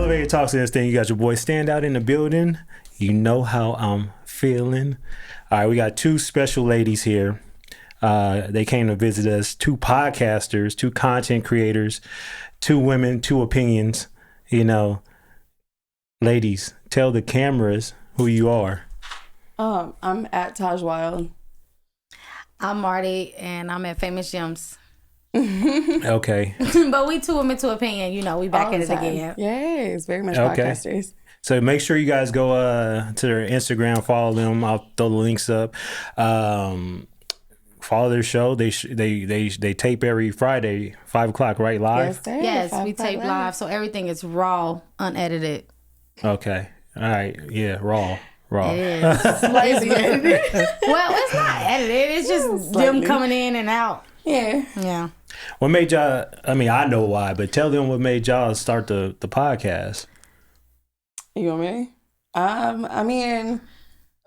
Elevator Talks in this thing. You got your boy Stand Out in the building. You know how I'm feeling. All right, we got two special ladies here. They came to visit us. Two podcasters, two content creators, two women, two opinions. You know, ladies, tell the cameras who you are. I'm at Taj Wild. I'm Marty, and I'm at Famous Gems. Okay. But we two women to opinion. You know, we back at it again. Yes, very much podcasters. So make sure you guys go to their Instagram, follow them. I'll throw the links up. Follow their show. They tape every Friday, 5 o'clock, right? Live? Yes, sir. Yes, we tape live, so everything is raw, unedited. Okay. All right. Yeah, raw. It is. Slightly edited. Well, it's not edited. It's just them coming in and out. Yeah. What made y'all, I mean, I know why, but tell them what made y'all start the podcast. You want me? I mean,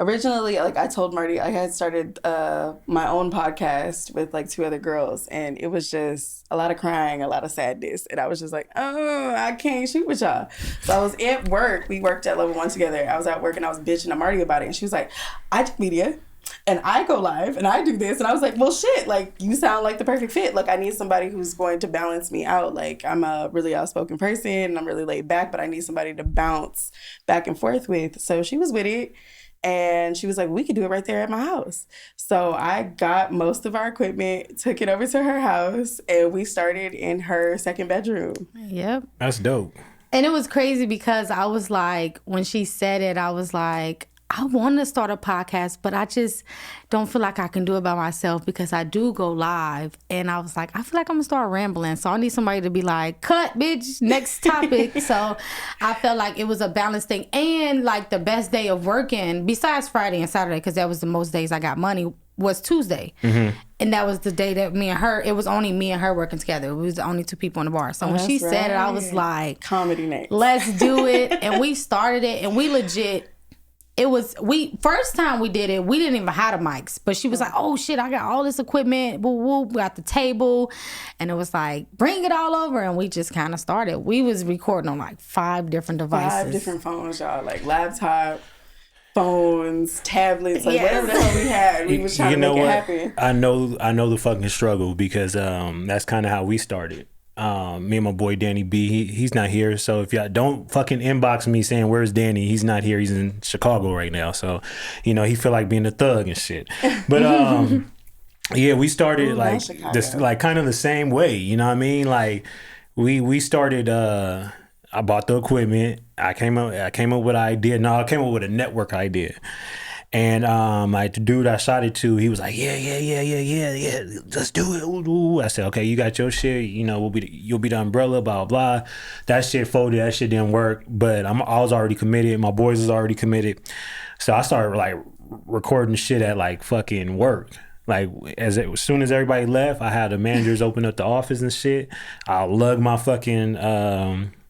originally, like I told Marty, I had started my own podcast with like 2 other girls, and it was just a lot of crying, a lot of sadness, and I was just like, oh, I can't shoot with y'all. So I was at work. We worked at Level 1 together. I was at work and I was bitching to Marty about it, and she was like, I do media. And I go live and I do this. And I was like, well, shit, like, you sound like the perfect fit. Like, I need somebody who's going to balance me out. Like, I'm a really outspoken person and I'm really laid back, but I need somebody to bounce back and forth with. So she was with it. And she was like, we could do it right there at my house. So I got most of our equipment, took it over to her house, and we started in her second bedroom. Yep. That's dope. And it was crazy because I was like, when she said it, I was like, I want to start a podcast, but I just don't feel like I can do it by myself because I do go live. And I was like, I feel like I'm going to start rambling. So I need somebody to be like, cut, bitch, next topic. So I felt like it was a balanced thing. And like the best day of working, besides Friday and Saturday, because that was the most days I got money, was Tuesday. Mm-hmm. And that was the day that me and her, it was only me and her working together. We was the only 2 people in the bar. So when she said it, I was like, comedy night. Let's do it. And we started it, and we legit, first time we did it, we didn't even have the mics, but she was like, oh shit, I got all this equipment, we got the table, and it was like, bring it all over, and we just kind of started. We was recording on like 5 different devices. 5 different phones, y'all, like laptop, phones, tablets, like whatever the hell we had, we was trying to make it happen. I know the fucking struggle because that's kind of how we started. Me and my boy Danny B, he's not here, so if y'all don't fucking inbox me saying where's Danny, he's not here, he's in Chicago right now, so you know he feel like being a thug and shit. But yeah, we started like this, like kind of the same way, you know what I mean? Like we started. I bought the equipment. I came up with an idea. No, I came up with a network idea. And like the dude I shot it to, he was like, yeah, let's do it. Ooh. I said, okay, you got your shit. You know, you'll be the umbrella, blah blah. That shit folded. That shit didn't work. But I was already committed. My boys was already committed. So I started like recording shit at like fucking work. Like as soon as everybody left, I had the managers open up the office and shit. I lug my fucking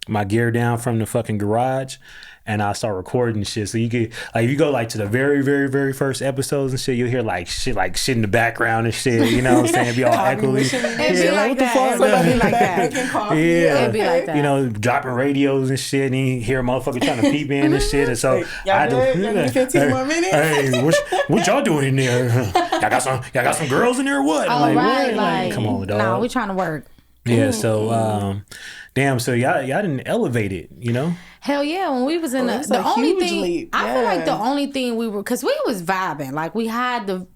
my gear down from the fucking garage. And I start recording shit. So you could, like, if you go like to the very, very, very first episodes and shit, you'll hear like shit in the background and shit. You know what I'm saying? It'd be all echoey. It'd be like that. It'd be like that. You know, dropping radios and shit, and you hear a motherfucker trying to peep in and shit. And so I had to 15 more minutes. Hey, what y'all doing in there? Y'all got some girls in there or what? Oh, like, right, what? Like, come on, dog. Nah, we trying to work. Yeah, so damn, so y'all didn't elevate it, you know? Hell yeah, when we was in the only thing, I feel like the only thing we were, because we was vibing. Like we had the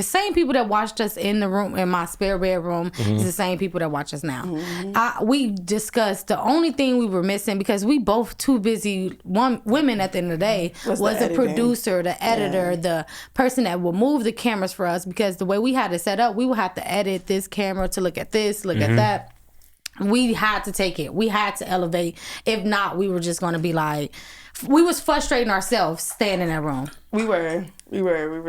same people that watched us in the room, in my spare bedroom, is the same people that watch us now. Mm-hmm. We discussed the only thing we were missing, because we both too busy, women at the end of the day, was the producer, the editor, the person that would move the cameras for us, because the way we had it set up, we would have to edit this camera to look at this, look at that. We had to take it. We had to elevate. If not, we were just going to be like, we was frustrating ourselves staying in that room. We were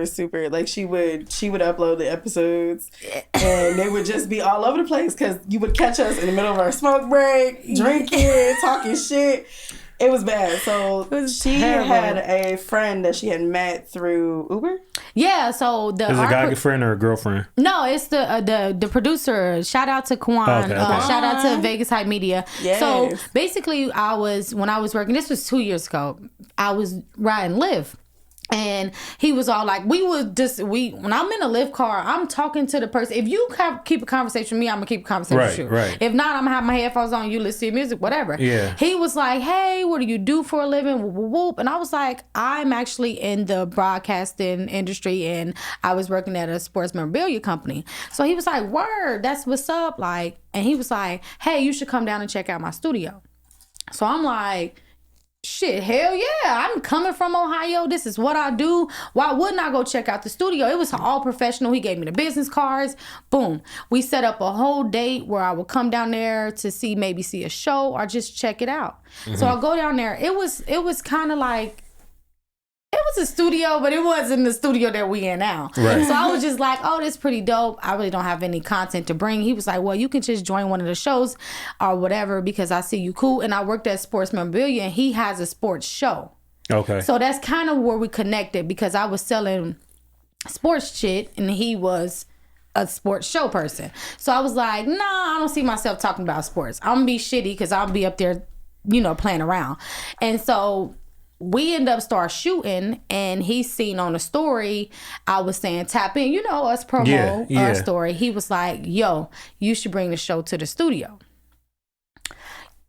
super, like she would upload the episodes and they would just be all over the place because you would catch us in the middle of our smoke break, drinking, talking shit. It was bad. So she terrible. had a friend that she had met through Uber. Yeah, so Is it a guy friend or a girlfriend? No, it's the producer. Shout out to Kwan. Okay. Shout out to Vegas Hype Media. Yes. So basically, when I was working, this was 2 years ago, I was riding Lyft. And he was all like, when I'm in a Lyft car, I'm talking to the person. If you keep a conversation with me, I'm going to keep a conversation with you. Right. If not, I'm going to have my headphones on, you listen to music, whatever. Yeah. He was like, hey, what do you do for a living? Whoop, whoop, whoop. And I was like, I'm actually in the broadcasting industry and I was working at a sports memorabilia company. So he was like, word, that's what's up. Like, and he was like, hey, you should come down and check out my studio. So I'm like, shit, hell yeah. I'm coming from Ohio. This is what I do. Why wouldn't I go check out the studio? It was all professional. He gave me the business cards. Boom. We set up a whole date where I would come down there to maybe see a show or just check it out. Mm-hmm. So I go down there. It was kind of like, it was a studio, but it wasn't the studio that we in now. Right. So I was just like, oh, this is pretty dope. I really don't have any content to bring. He was like, well, you can just join one of the shows or whatever because I see you cool. And I worked at Sports Memorabilia and he has a sports show. Okay. So that's kind of where we connected because I was selling sports shit and he was a sports show person. So I was like, nah, I don't see myself talking about sports. I'm going to be shitty because I'll be up there, playing around. And so we end up start shooting and he's seen on a story I was saying tap in, us promo our story. He was like, yo, you should bring the show to the studio.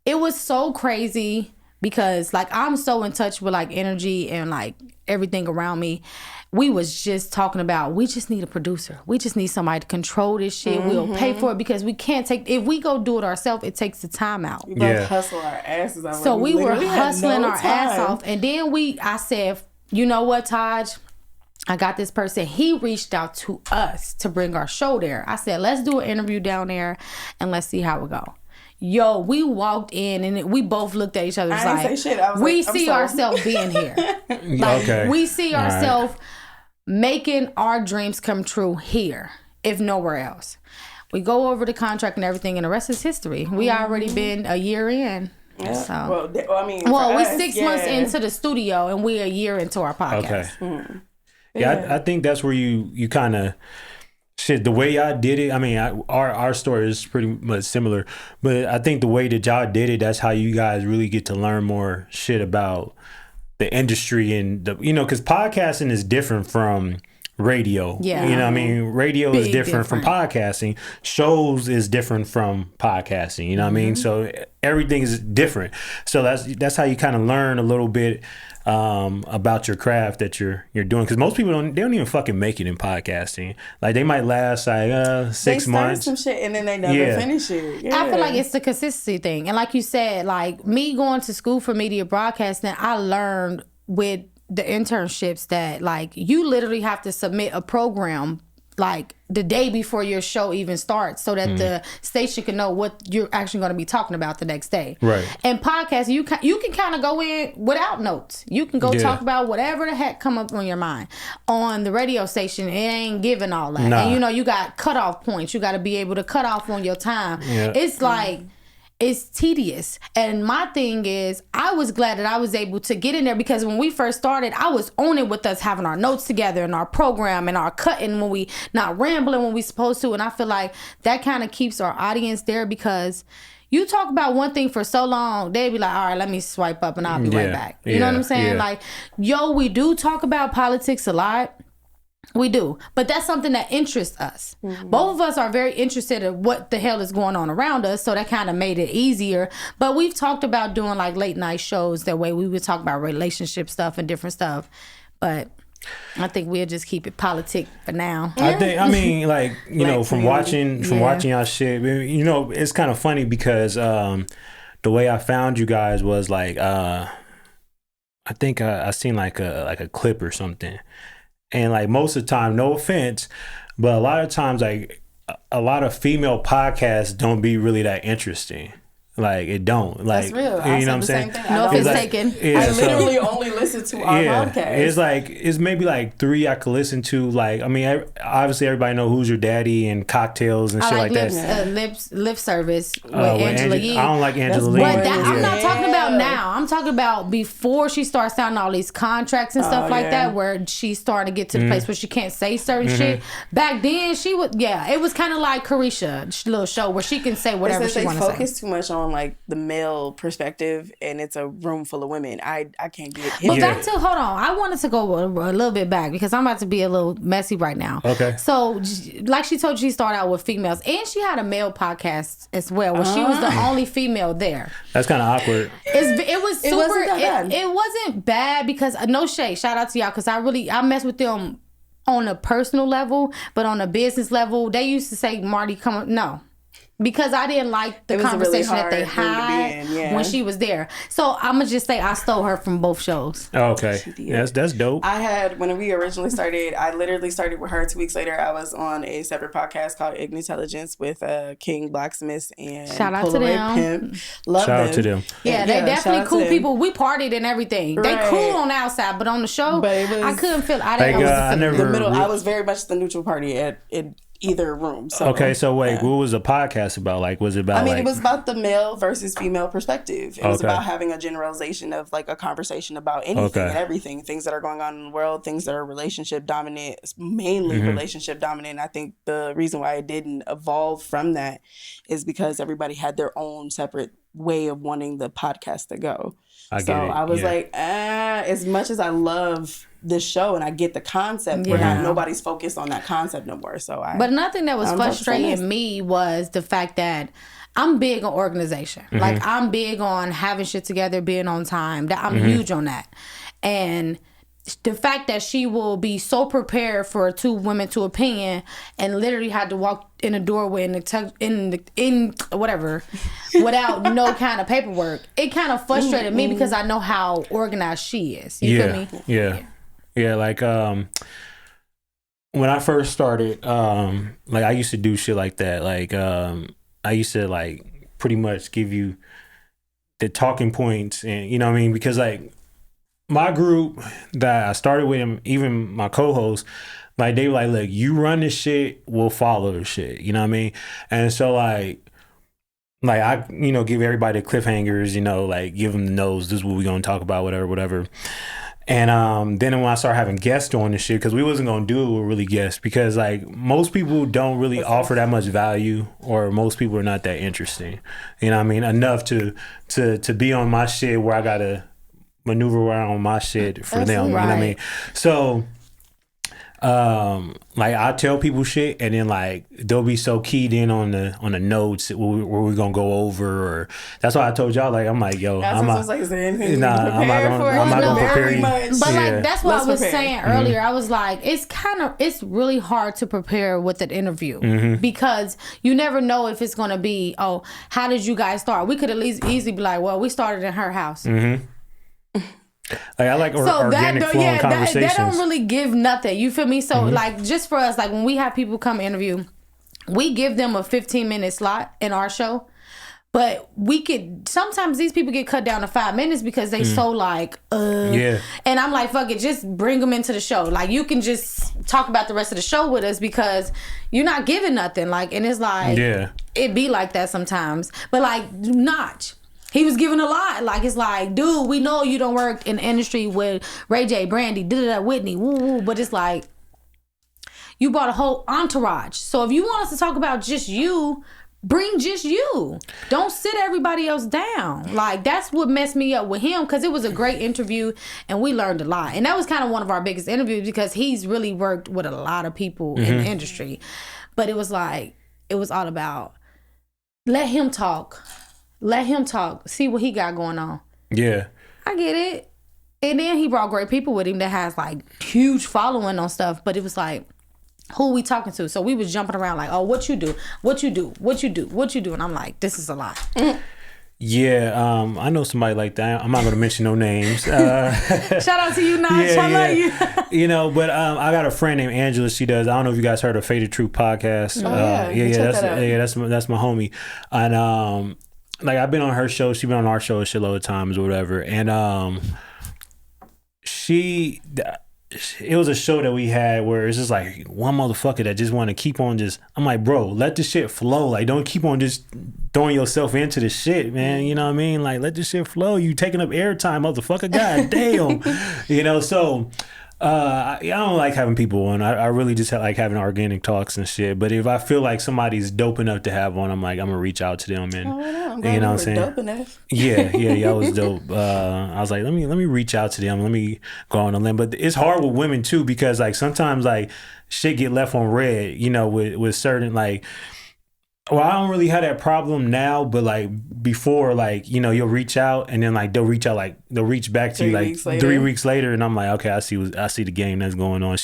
It was so crazy because like I'm so in touch with like energy and like everything around me. We was just talking about we just need a producer. We just need somebody to control this shit. Mm-hmm. We'll pay for it because we can't if we go do it ourselves, it takes the time out. We both hustle our asses off. So we were hustling our ass off. And then I said, you know what, Taj? I got this person. He reached out to us to bring our show there. I said, let's do an interview down there and let's see how it go. Yo, we walked in and we both looked at each other. We see ourselves being here. We see ourselves making our dreams come true here, if nowhere else. We go over the contract and everything, and the rest is history. We already been a year in. Yeah. So. We're 6 months into the studio, and we're a year into our podcast. Okay. Mm-hmm. Yeah, I think that's where you kind of shit. The way y'all did it, I mean, our story is pretty much similar, but I think the way that y'all did it, that's how you guys really get to learn more shit about the industry and because podcasting is different from radio. Yeah. You know what I mean? Radio is different from podcasting. Shows is different from podcasting. You know what I mean? So everything is different. So that's how you kind of learn a little bit about your craft that you're doing, because most people don't even fucking make it in podcasting. Like they might last like 6 months, some shit, and then they never finish it. Yeah. I feel like it's the consistency thing, and like you said, like me going to school for media broadcasting, I learned with the internships that like you literally have to submit a program like the day before your show even starts so that the station can know what you're actually going to be talking about the next day. Right. And podcasts, you can kind of go in without notes. You can go talk about whatever the heck come up on your mind. On the radio station, it ain't giving all that. Nah. And you got cutoff points. You got to be able to cut off on your time. Yeah. It's like... It's tedious. And my thing is, I was glad that I was able to get in there because when we first started, I was on it with us having our notes together and our program and our cutting when we not rambling when we supposed to. And I feel like that kind of keeps our audience there because you talk about one thing for so long, they be like, all right, let me swipe up and I'll be right back. You know what I'm saying? Yeah. Like, we do talk about politics a lot. We do. But that's something that interests us. Mm-hmm. Both of us are very interested in what the hell is going on around us. So that kind of made it easier. But we've talked about doing like late night shows. That way we would talk about relationship stuff and different stuff. But I think we'll just keep it politic for now. From watching y'all shit, it's kind of funny because the way I found you guys was like, I think I seen like a clip or something. And like most of the time, no offense, but a lot of times like a lot of female podcasts don't be really that interesting. Like it don't. Like that's real. You know what I'm saying? No offense taken. I literally only listen to our podcast. It's maybe like 3 I could listen to. Like I mean, obviously everybody know Who's Your Daddy and Cocktails and shit like that. Lip service with Angela Yee. I don't like Angela Yee. But I'm not talking about now. I'm talking about before she started signing all these contracts and stuff like that, where she started to get to the place where she can't say certain shit. Back then, she would. Yeah, it was kind of like Carisha's little show where she can say whatever she wants to say. They focus too much on like the male perspective, and it's a room full of women. I can't get it. But back to hold on, I wanted to go a little bit back because I'm about to be a little messy right now. Okay. So like she told you, she started out with females, and she had a male podcast as well, where she was the only female there. That's kind of awkward. It was super. It wasn't bad because no shade. Shout out to y'all because I mess with them on a personal level, but on a business level, they used to say Marty no. Because I didn't like the conversation that they had when she was there. So I'm going to just say I stole her from both shows. Oh, okay. That's dope. I had, when we originally started, I literally started with her. 2 weeks later, I was on a separate podcast called Intelligence with King Blacksmith and shout out to them. Pimp. Love shout them. out to them. Yeah, they definitely cool people. We partied and everything. Right. They cool on the outside, but on the show, I couldn't feel. I didn't know the middle. I was very much the neutral party at either room. So, okay, so wait, what was the podcast about? Like, was it about? it was about the male versus female perspective. It was about having a generalization of like a conversation about anything and everything, things that are going on in the world, things that are relationship dominant, mainly relationship dominant. I think the reason why it didn't evolve from that is because everybody had their own separate way of wanting the podcast to go. I was like, as much as I love this show and I get the concept, nobody's focused on that concept no more. But nothing that was frustrating me was the fact that I'm big on organization. Like I'm big on having shit together, being on time. I'm huge on that. And the fact that she will be so prepared for 2 women to opinion and literally had to walk in a doorway in whatever without no kind of paperwork, it kind of frustrated me because I know how organized she is. You feel me? Yeah. Like when I first started, like I used to do shit like that. Like I used to like pretty much give you the talking points, and you know what I mean, because like my group that I started with, him, even my co-host, like they were like, look, you run this shit, we'll follow the shit. You know what I mean? And so like I, give everybody the cliffhangers, like give them the nose, this is what we're going to talk about, whatever. And then when I started having guests on this shit, because we wasn't going to do it with really guests, because like most people don't really offer that much value, or most people are not that interesting. You know what I mean? Enough to be on my shit where I got to maneuver around my shit for them. You know what I mean? So like I tell people shit, and then like they'll be so keyed in on the notes where we're gonna go over, or that's why I told y'all, like I'm like, yo, I'm not gonna prepare you. But like that's what I was saying earlier. I was like, it's really hard to prepare with an interview because you never know if it's gonna be, oh, how did you guys start? We could at least easily be like, well, we started in her house. Like I like organic flowing conversations. That don't really give nothing. You feel me? So like just for us, like when we have people come interview, we give them a 15-minute slot in our show. But sometimes these people get cut down to 5 minutes because they so like, And I'm like, fuck it, just bring them into the show. Like you can just talk about the rest of the show with us because you're not giving nothing. Like, and it's like, it be like that sometimes. But like, Notch, he was giving a lot. Like, it's like, dude, we know you don't work in the industry with Ray J, Brandy, Whitney, woo. But it's like, you brought a whole entourage. So if you want us to talk about just you, bring just you. Don't sit everybody else down. Like, that's what messed me up with him, because it was a great interview and we learned a lot. And that was kind of one of our biggest interviews because he's really worked with a lot of people in the industry. But it was like, it was all about, let him talk, see what he got going on. Yeah. I get it. And then he brought great people with him that has like huge following on stuff. But it was like, who we talking to? So we was jumping around like, oh, what you do? And I'm like, this is a lot. Yeah, I know somebody like that. I'm not going to mention no names. Shout out to you, Notch. I love you. But I got a friend named Angela. She does. I don't know if you guys heard of Faded Truth podcast. That's my homie. And like I've been on her show, she's been on our show a shitload of times or whatever, and it was a show that we had where it's just like one motherfucker that just want to keep on just, I'm like, bro, let the shit flow. Like, don't keep on just throwing yourself into the shit, man. You know what I mean? Like, let the shit flow. You taking up airtime, motherfucker. God damn. You know, so I don't like having people on. I really just like having organic talks and shit. But if I feel like somebody's dope enough to have on, I'm like, I'm gonna reach out to them and I'm glad you know what I'm saying? Dope enough. Yeah, I was dope. I was like, let me reach out to them. Let me go on a limb. But it's hard with women too, because like sometimes like shit get left on red, you know, with certain like. Well, I don't really have that problem now, but like before, like, you know, you'll reach out and then like they'll reach back to you like 3 weeks later, and I'm like, okay, I see the game that's going on.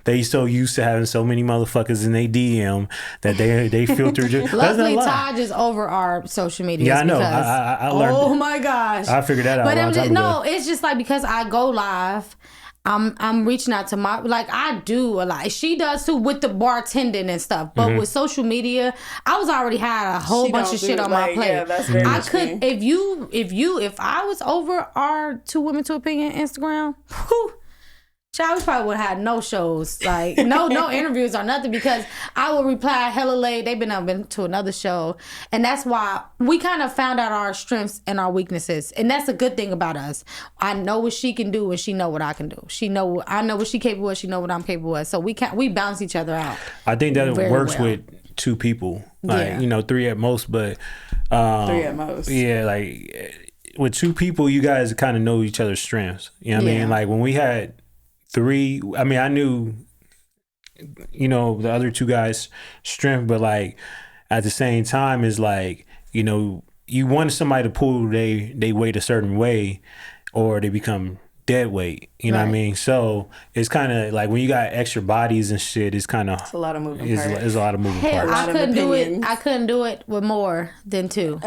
They so used to having so many motherfuckers in their DM that they filter. Luckily, Taj is over our social media. Yeah, I know. I learned. Oh my gosh, I figured that out. But a long time ago. it's just like because I go live. I'm reaching out to my, like I do a lot. She does too with the bartending and stuff. But with social media, I was already had a whole bunch of shit on my plate. Yeah, that's very I could if I was over our 2 Women 2 Opinion Instagram, whew, child, we probably would have had no shows, like no interviews or nothing, because I would reply hella late. They've been up into another show, and that's why we kind of found out our strengths and our weaknesses, and that's a good thing about us. I know what she can do, and she know what I can do. I know what she capable of. She know what I'm capable of. So we balance each other out. I think that it works with 2 people, like you know, 3 at most, but 3 at most. Yeah, like with 2 people, you guys kind of know each other's strengths. You know what I mean? Like when we had 3, I mean, I knew, you know, the other 2 guys' strength, but like at the same time, is like, you know, you want somebody to pull they weight a certain way, or they become dead weight. You know what I mean? So it's kind of like when you got extra bodies and shit, it's kind of a lot of moving parts. It's a lot of moving parts. I couldn't do it with more than 2.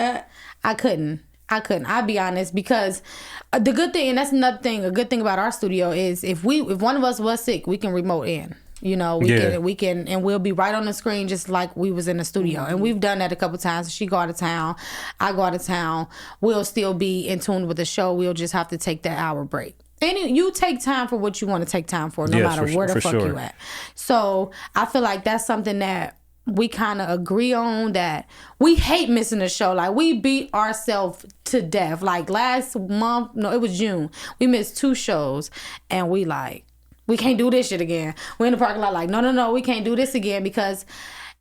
I couldn't. I'll be honest, because the good thing, and that's another thing, a good thing about our studio is if one of us was sick, we can remote in. You know, we can, and we'll be right on the screen just like we was in the studio. And we've done that a couple times. She go out of town, I go out of town. We'll still be in tune with the show. We'll just have to take that hour break. And you take time for what you want to take time for, no matter where the fuck you at. So I feel like that's something that we kind of agree on, that we hate missing a show. Like, we beat ourselves to death. Like last month, no, it was June, we missed 2 shows, and we can't do this shit again. We're in the parking lot like, no, we can't do this again, because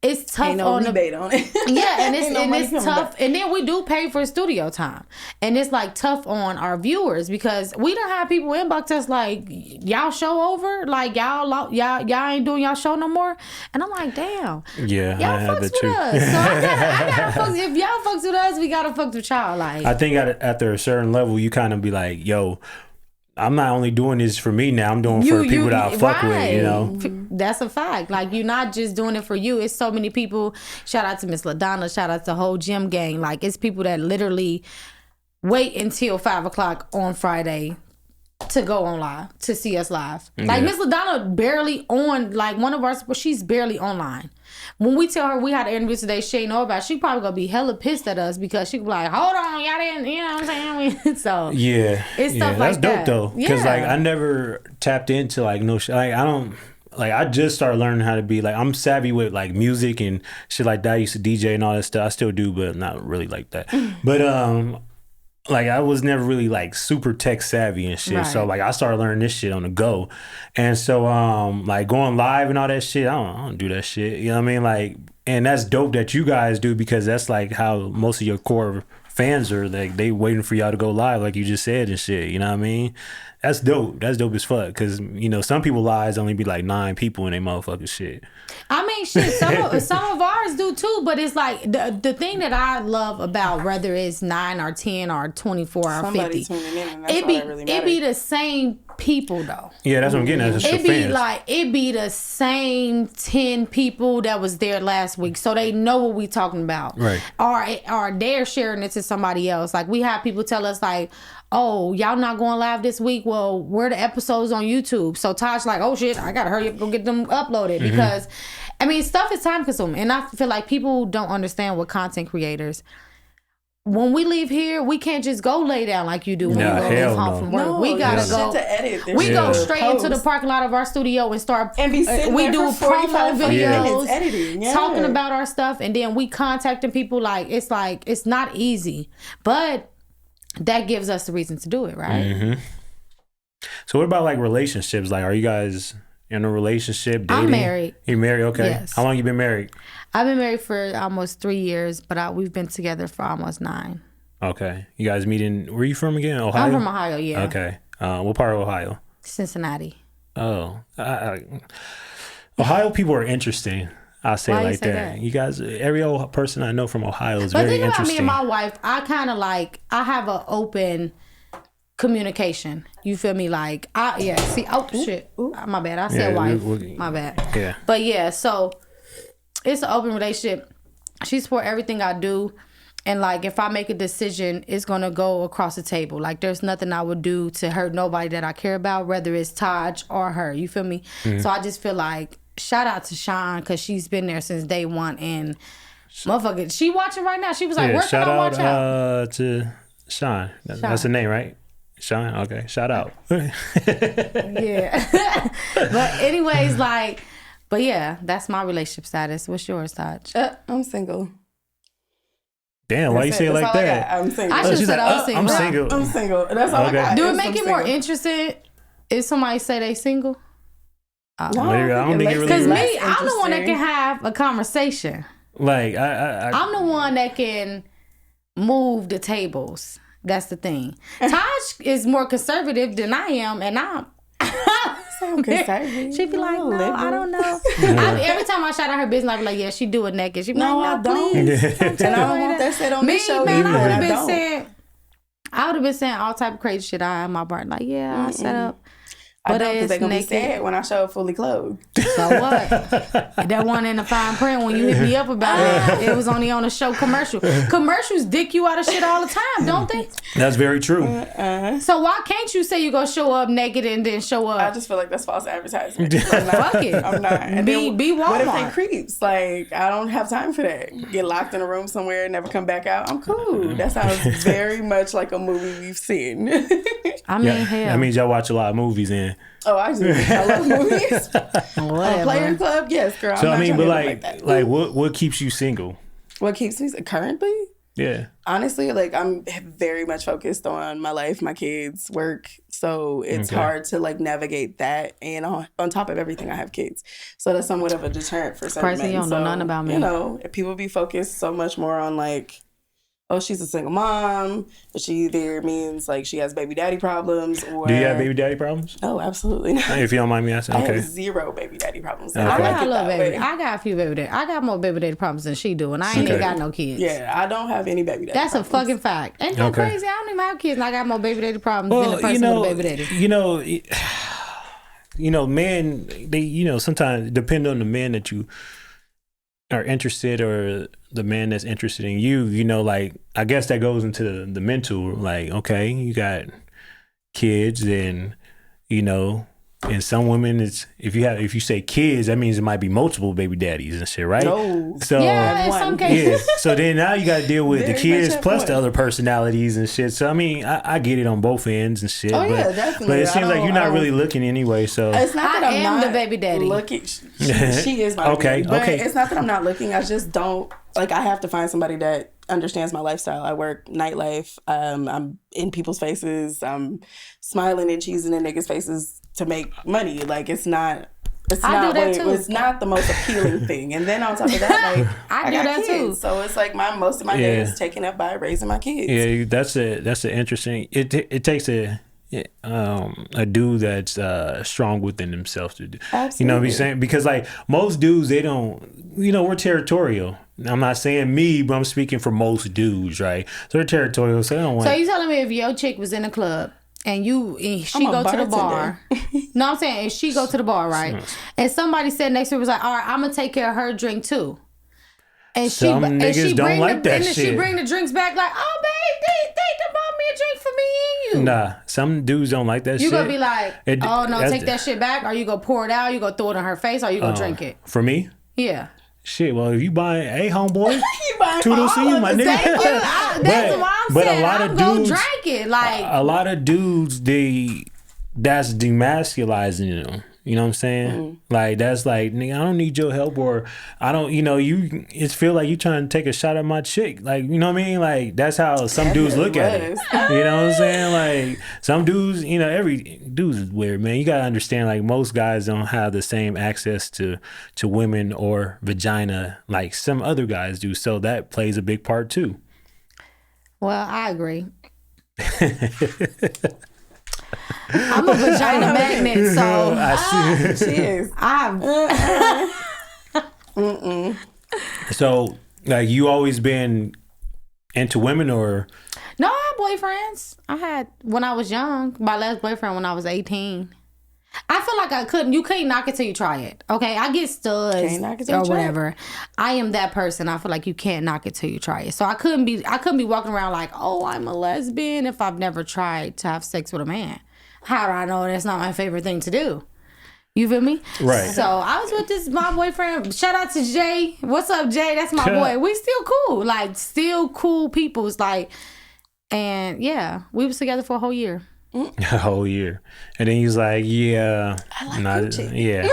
it's tough. Ain't no rebate on it. Yeah, and it's tough. And then we do pay for studio time, and it's like tough on our viewers, because we don't have people inbox us like, y'all show over, like y'all ain't doing y'all show no more. And I'm like, damn. Yeah, y'all fucks with us. So I gotta fuck. If y'all fucks with us, we gotta fuck with y'all. Like, I think after a certain level, you kind of be like, yo, I'm not only doing this for me now, I'm doing it for people that I fuck with, you know? That's a fact. Like, you're not just doing it for you. It's so many people. Shout out to Miss LaDonna. Shout out to the whole gym gang. Like, it's people that literally wait until 5 o'clock on Friday to go on live, to see us live. Like, Miss LaDonna barely on, like, one of our, she's barely online. When we tell her we had an interview today, she ain't know about it, she probably gonna be hella pissed at us, because she could be like, hold on, y'all didn't, you know what I'm saying? So it's stuff like that. That's dope though, because like I never tapped into like no shit. Like I don't, like I just started learning how to be like, I'm savvy with like music and shit like that. I used to DJ and all that stuff. I still do, but not really like that. But like I was never really like super tech savvy and shit. Right. So like I started learning this shit on the go. And so like going live and all that shit, I don't do that shit. You know what I mean? Like, and that's dope that you guys do, because that's like how most of your core fans are, like they waiting for y'all to go live, like you just said and shit. You know what I mean? That's dope. That's dope as fuck. Because, you know, some people lives only be like 9 people in they motherfucking shit. I mean, shit, some of ours do too, but it's like the thing that I love about, whether it's 9 or 10 or 24 or 50, tuning in, and that's all that really matters. It be the same people though. Yeah, that's what I'm getting at. It be the same 10 people that was there last week, so they know what we talking about. Right. Or they're sharing it to somebody else. Like, we have people tell us like, oh, y'all not going live this week? Well, where the episodes on YouTube? So Tosh like, oh shit, I gotta hurry up, go get them uploaded. Because I mean, stuff is time consuming, and I feel like people don't understand what content creators, when we leave here, we can't just go lay down like you do when you go leave home from work. We gotta go. To edit. We go straight into the parking lot of our studio and start. And be sitting we there do for 45 videos, editing, talking about our stuff, and then we contacting people. Like it's not easy, but that gives us the reason to do it, right? Mm-hmm. So what about like relationships? Like, are you guys in a relationship? Dating? I'm married. You're married? Okay. Yes. How long you been married? I've been married for almost 3 years, but we've been together for almost 9. Okay. You guys meet in, where are you from again? Ohio? I'm from Ohio, yeah. Okay. What part of Ohio? Cincinnati. Oh. Ohio people are interesting. I'll say Why like you say that. that? You guys, every old person I know from Ohio is But very think about interesting. me and my wife, I kind of like, I have an open communication. You feel me? Like, shit. My bad. I said wife. My bad. Yeah. But yeah, so it's an open relationship. She support everything I do. And like, if I make a decision, it's going to go across the table. Like, there's nothing I would do to hurt nobody that I care about, whether it's Taj or her. You feel me? Mm-hmm. So I just feel like, shout out to Sean, because she's been there since day one. And motherfucker, she watching right now. She was like, where can I watch out? To Sean. That's the name, right? Sean? Okay. Shout out. Yeah. But anyways, like, but yeah, that's my relationship status. What's yours, Taj? I'm single. Damn, why you say it like that? I'm single. I should have said I was single. I'm single. I'm single. That's all I got. Do it make it more interesting if somebody say they single? No, I don't think it really. Because me, I'm the one that can have a conversation. Like I'm the one that can move the tables. That's the thing. Taj is more conservative than I am, and I'm conservative. She be like, no, I don't know. Every time I shout out her business, I be like, yeah, she do it naked. She be like, no, please. And I don't want that said on this show. Man, I would have been saying all type of crazy shit. I had my bar like, yeah, I set up. But because they're going to be sad when I show up fully clothed. So what? That one in the fine print when you hit me up about it was only on a show commercial. Commercials dick you out of shit all the time, don't they? That's very true. So why can't you say you go show up naked and then show up? I just feel like that's false advertisement. Fuck it. I'm not. And be Walmart. What if they creeps? Like, I don't have time for that. Get locked in a room somewhere and never come back out. I'm cool. That sounds very much like a movie we've seen. I mean, hell. That means y'all watch a lot of movies and. Oh, I do. I love movies. Players Club, yes, girl. So I'm I mean, but like what keeps you single? What keeps me currently? Yeah. Honestly, like I'm very much focused on my life, my kids, work. So it's hard to like navigate that. And on top of everything, I have kids. So that's somewhat of a deterrent for some men. You don't know nothing about me. You know, if people be focused so much more on like, oh, she's a single mom, but she either means like she has baby daddy problems or... Do you have baby daddy problems? Oh, absolutely not. If you don't mind me asking, okay. I have 0 baby daddy problems. Okay. I got a few baby daddy. I got more baby daddy problems than she do, and I ain't even got no kids. Yeah, I don't have any baby daddy That's problems. A fucking fact. Ain't that crazy? I don't even have kids, and I got more baby daddy problems than the person with a baby daddy. Men, they, sometimes depend on the man that you are interested or the man that's interested in you, like I guess that goes into the mental, like, okay, you got kids and and some women it's if you say kids, that means it might be multiple baby daddies and shit, right? No. So in some cases. Yeah. So then now you gotta deal with the kids plus the other personalities and shit. So I mean I get it on both ends and shit. Oh, yeah, definitely. But it seems like you're not really looking anyway, so it's not that I'm not the baby daddy. Looking. She is my baby. But it's not that I'm not looking. I just don't like I have to find somebody that understands my lifestyle. I work nightlife. I'm in people's faces. I'm smiling and cheesing in niggas' faces to make money. Like it's not the most appealing thing. And then on top of that, like I do got that kids. Too. So it's like most of my day is taken up by raising my kids. Yeah, that's an interesting. It takes a dude that's strong within themselves to do. Absolutely. You know what I'm saying? Because like most dudes, they don't. We're territorial. I'm not saying me, but I'm speaking for most dudes, right? So they're territorial. So they don't want. So you telling me if your chick was in a club and she go to the bar? No, I'm saying if she go to the bar, right? And somebody said next to her was like, all right, I'm gonna take care of her drink too. And some niggas don't like that shit. She bring the drinks back like, oh babe, they bought me a drink for me and you. Nah, some dudes don't like that shit. You gonna be like, oh no, take that shit back, or you gonna pour it out, you gonna throw it on her face, or you gonna drink it. For me? Yeah. Shit, well, if you buying homeboy, toodles to you, my nigga. That's what I'm saying. A lot of dudes, drink it. Like a lot of dudes, that's demasculizing them. You know what I'm saying? Like that's like, nigga, I don't need your help, or I don't. You it's feel like you trying to take a shot at my chick. Like, you know what I mean? Like that's how some dudes look at it. You know what I'm saying? Like some dudes, every dude is weird, man. You gotta understand, like most guys don't have the same access to women or vagina like some other guys do. So that plays a big part too. Well, I agree. I'm a vagina magnet, so cheers. So, like, you always been into women, or? No, I had boyfriends. I had when I was young. My last boyfriend when I was 18. I feel like you can't knock it till you try it. Okay, I get studs or whatever. I am that person. I feel like you can't knock it till you try it. So I couldn't be walking around like, oh, I'm a lesbian if I've never tried to have sex with a man. How do I know that's not my favorite thing to do? You feel me? Right. So I was with my boyfriend. Shout out to Jay. What's up, Jay? That's my boy. We still cool. Like, still cool people. It's like, and yeah, we was together for a whole year. A whole year. And then he was like, yeah. I like coochie. Yeah.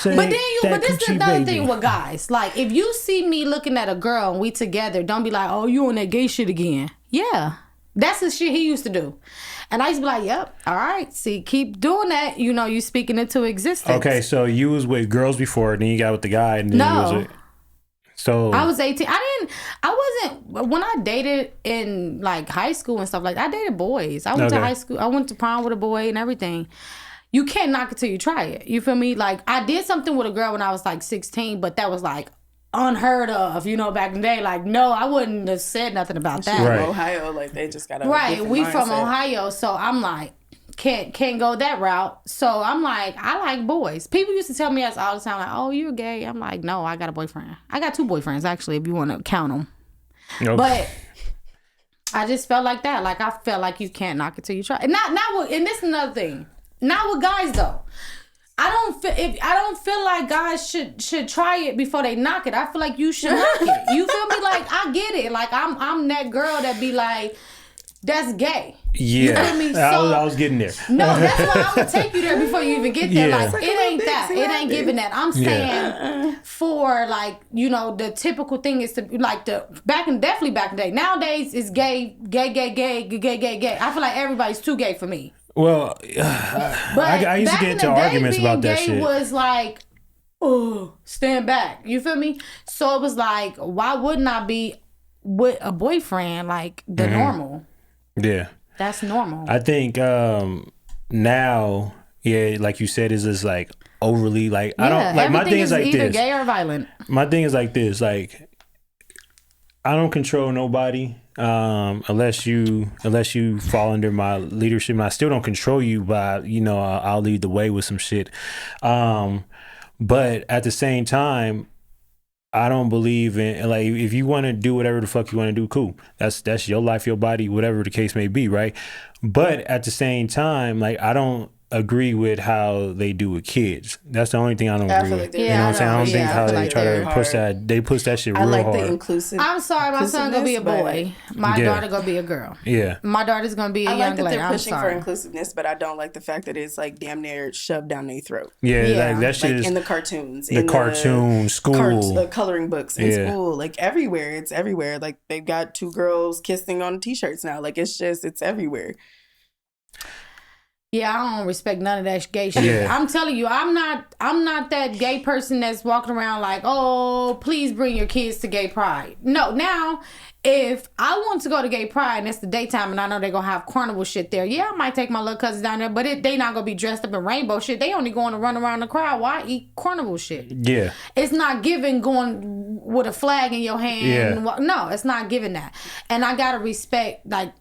But this is another thing with guys. Like, if you see me looking at a girl and we together, don't be like, oh, you on that gay shit again. Yeah. That's the shit he used to do. And I used to be like, yep, all right. See, keep doing that. You speaking into existence. Okay, so you was with girls before, then you got with the guy. And then no. You was with, so I was 18. When I dated in like high school and stuff like that, I dated boys. I went to high school. I went to prom with a boy and everything. You can't knock it till you try it. You feel me? Like, I did something with a girl when I was like 16, but that was like unheard of, back in the day. Like, no, I wouldn't have said nothing about that. Right. Ohio, like they just got a we mindset. from Ohio, so I'm like, can't go that route. So I'm like, I like boys. People used to tell me all the time, like, oh, you're gay. I'm like, no, I got a boyfriend. I got 2 boyfriends actually, if you want to count them. Nope. But I just felt like that. Like, I felt like you can't knock it till you try. And and this is another thing. Not with guys though. I don't feel like guys should try it before they knock it. I feel like you should knock it. You feel me? Like, I get it. Like, I'm that girl that be like, that's gay. Yeah, you feel me? So, I was getting there. No, that's why I'm gonna take you there before you even get there. Yeah. Like, it ain't that. It ain't giving that. I'm saying for like, the typical thing is to like definitely back in the day. Nowadays it's gay. I feel like everybody's too gay for me. Well, I used to get into arguments about that shit. Was like, oh, stand back. You feel me? So it was like, why wouldn't I be with a boyfriend like the normal? Yeah. That's normal. I think now, like you said, is just like overly like, I don't like, my thing is like either this. Gay or violent. My thing is like this, like, I don't control nobody unless you fall under my leadership, and I still don't control you, but I'll lead the way with some shit. But at the same time, I don't believe in, like, if you want to do whatever the fuck you want to do, cool. That's your life, your body, whatever the case may be, right? But at the same time, like, I don't agree with how they do with kids. That's the only thing I don't agree with. You know what I'm saying? I don't think how they try to push that. They push that shit real hard. I like the inclusive. I'm sorry, my son gonna be a boy. My daughter gonna be a girl. Yeah. My daughter's gonna be a young lady. I like that they're pushing for inclusiveness, but I don't like the fact that it's like damn near shoved down their throat. Yeah. Like that shit like is in the cartoons, the cartoon school, coloring books in school, like everywhere. It's everywhere. Like they've got 2 girls kissing on t-shirts now. Like it's everywhere. Yeah, I don't respect none of that gay shit. Yeah. I'm telling you, I'm not that gay person that's walking around like, oh, please bring your kids to gay pride. No, now, if I want to go to gay pride and it's the daytime and I know they're going to have carnival shit there, I might take my little cousins down there, but they not going to be dressed up in rainbow shit. They only going to run around the crowd while I eat carnival shit. Yeah. It's not giving going with a flag in your hand. Yeah. No, it's not giving that. And I got to respect, like,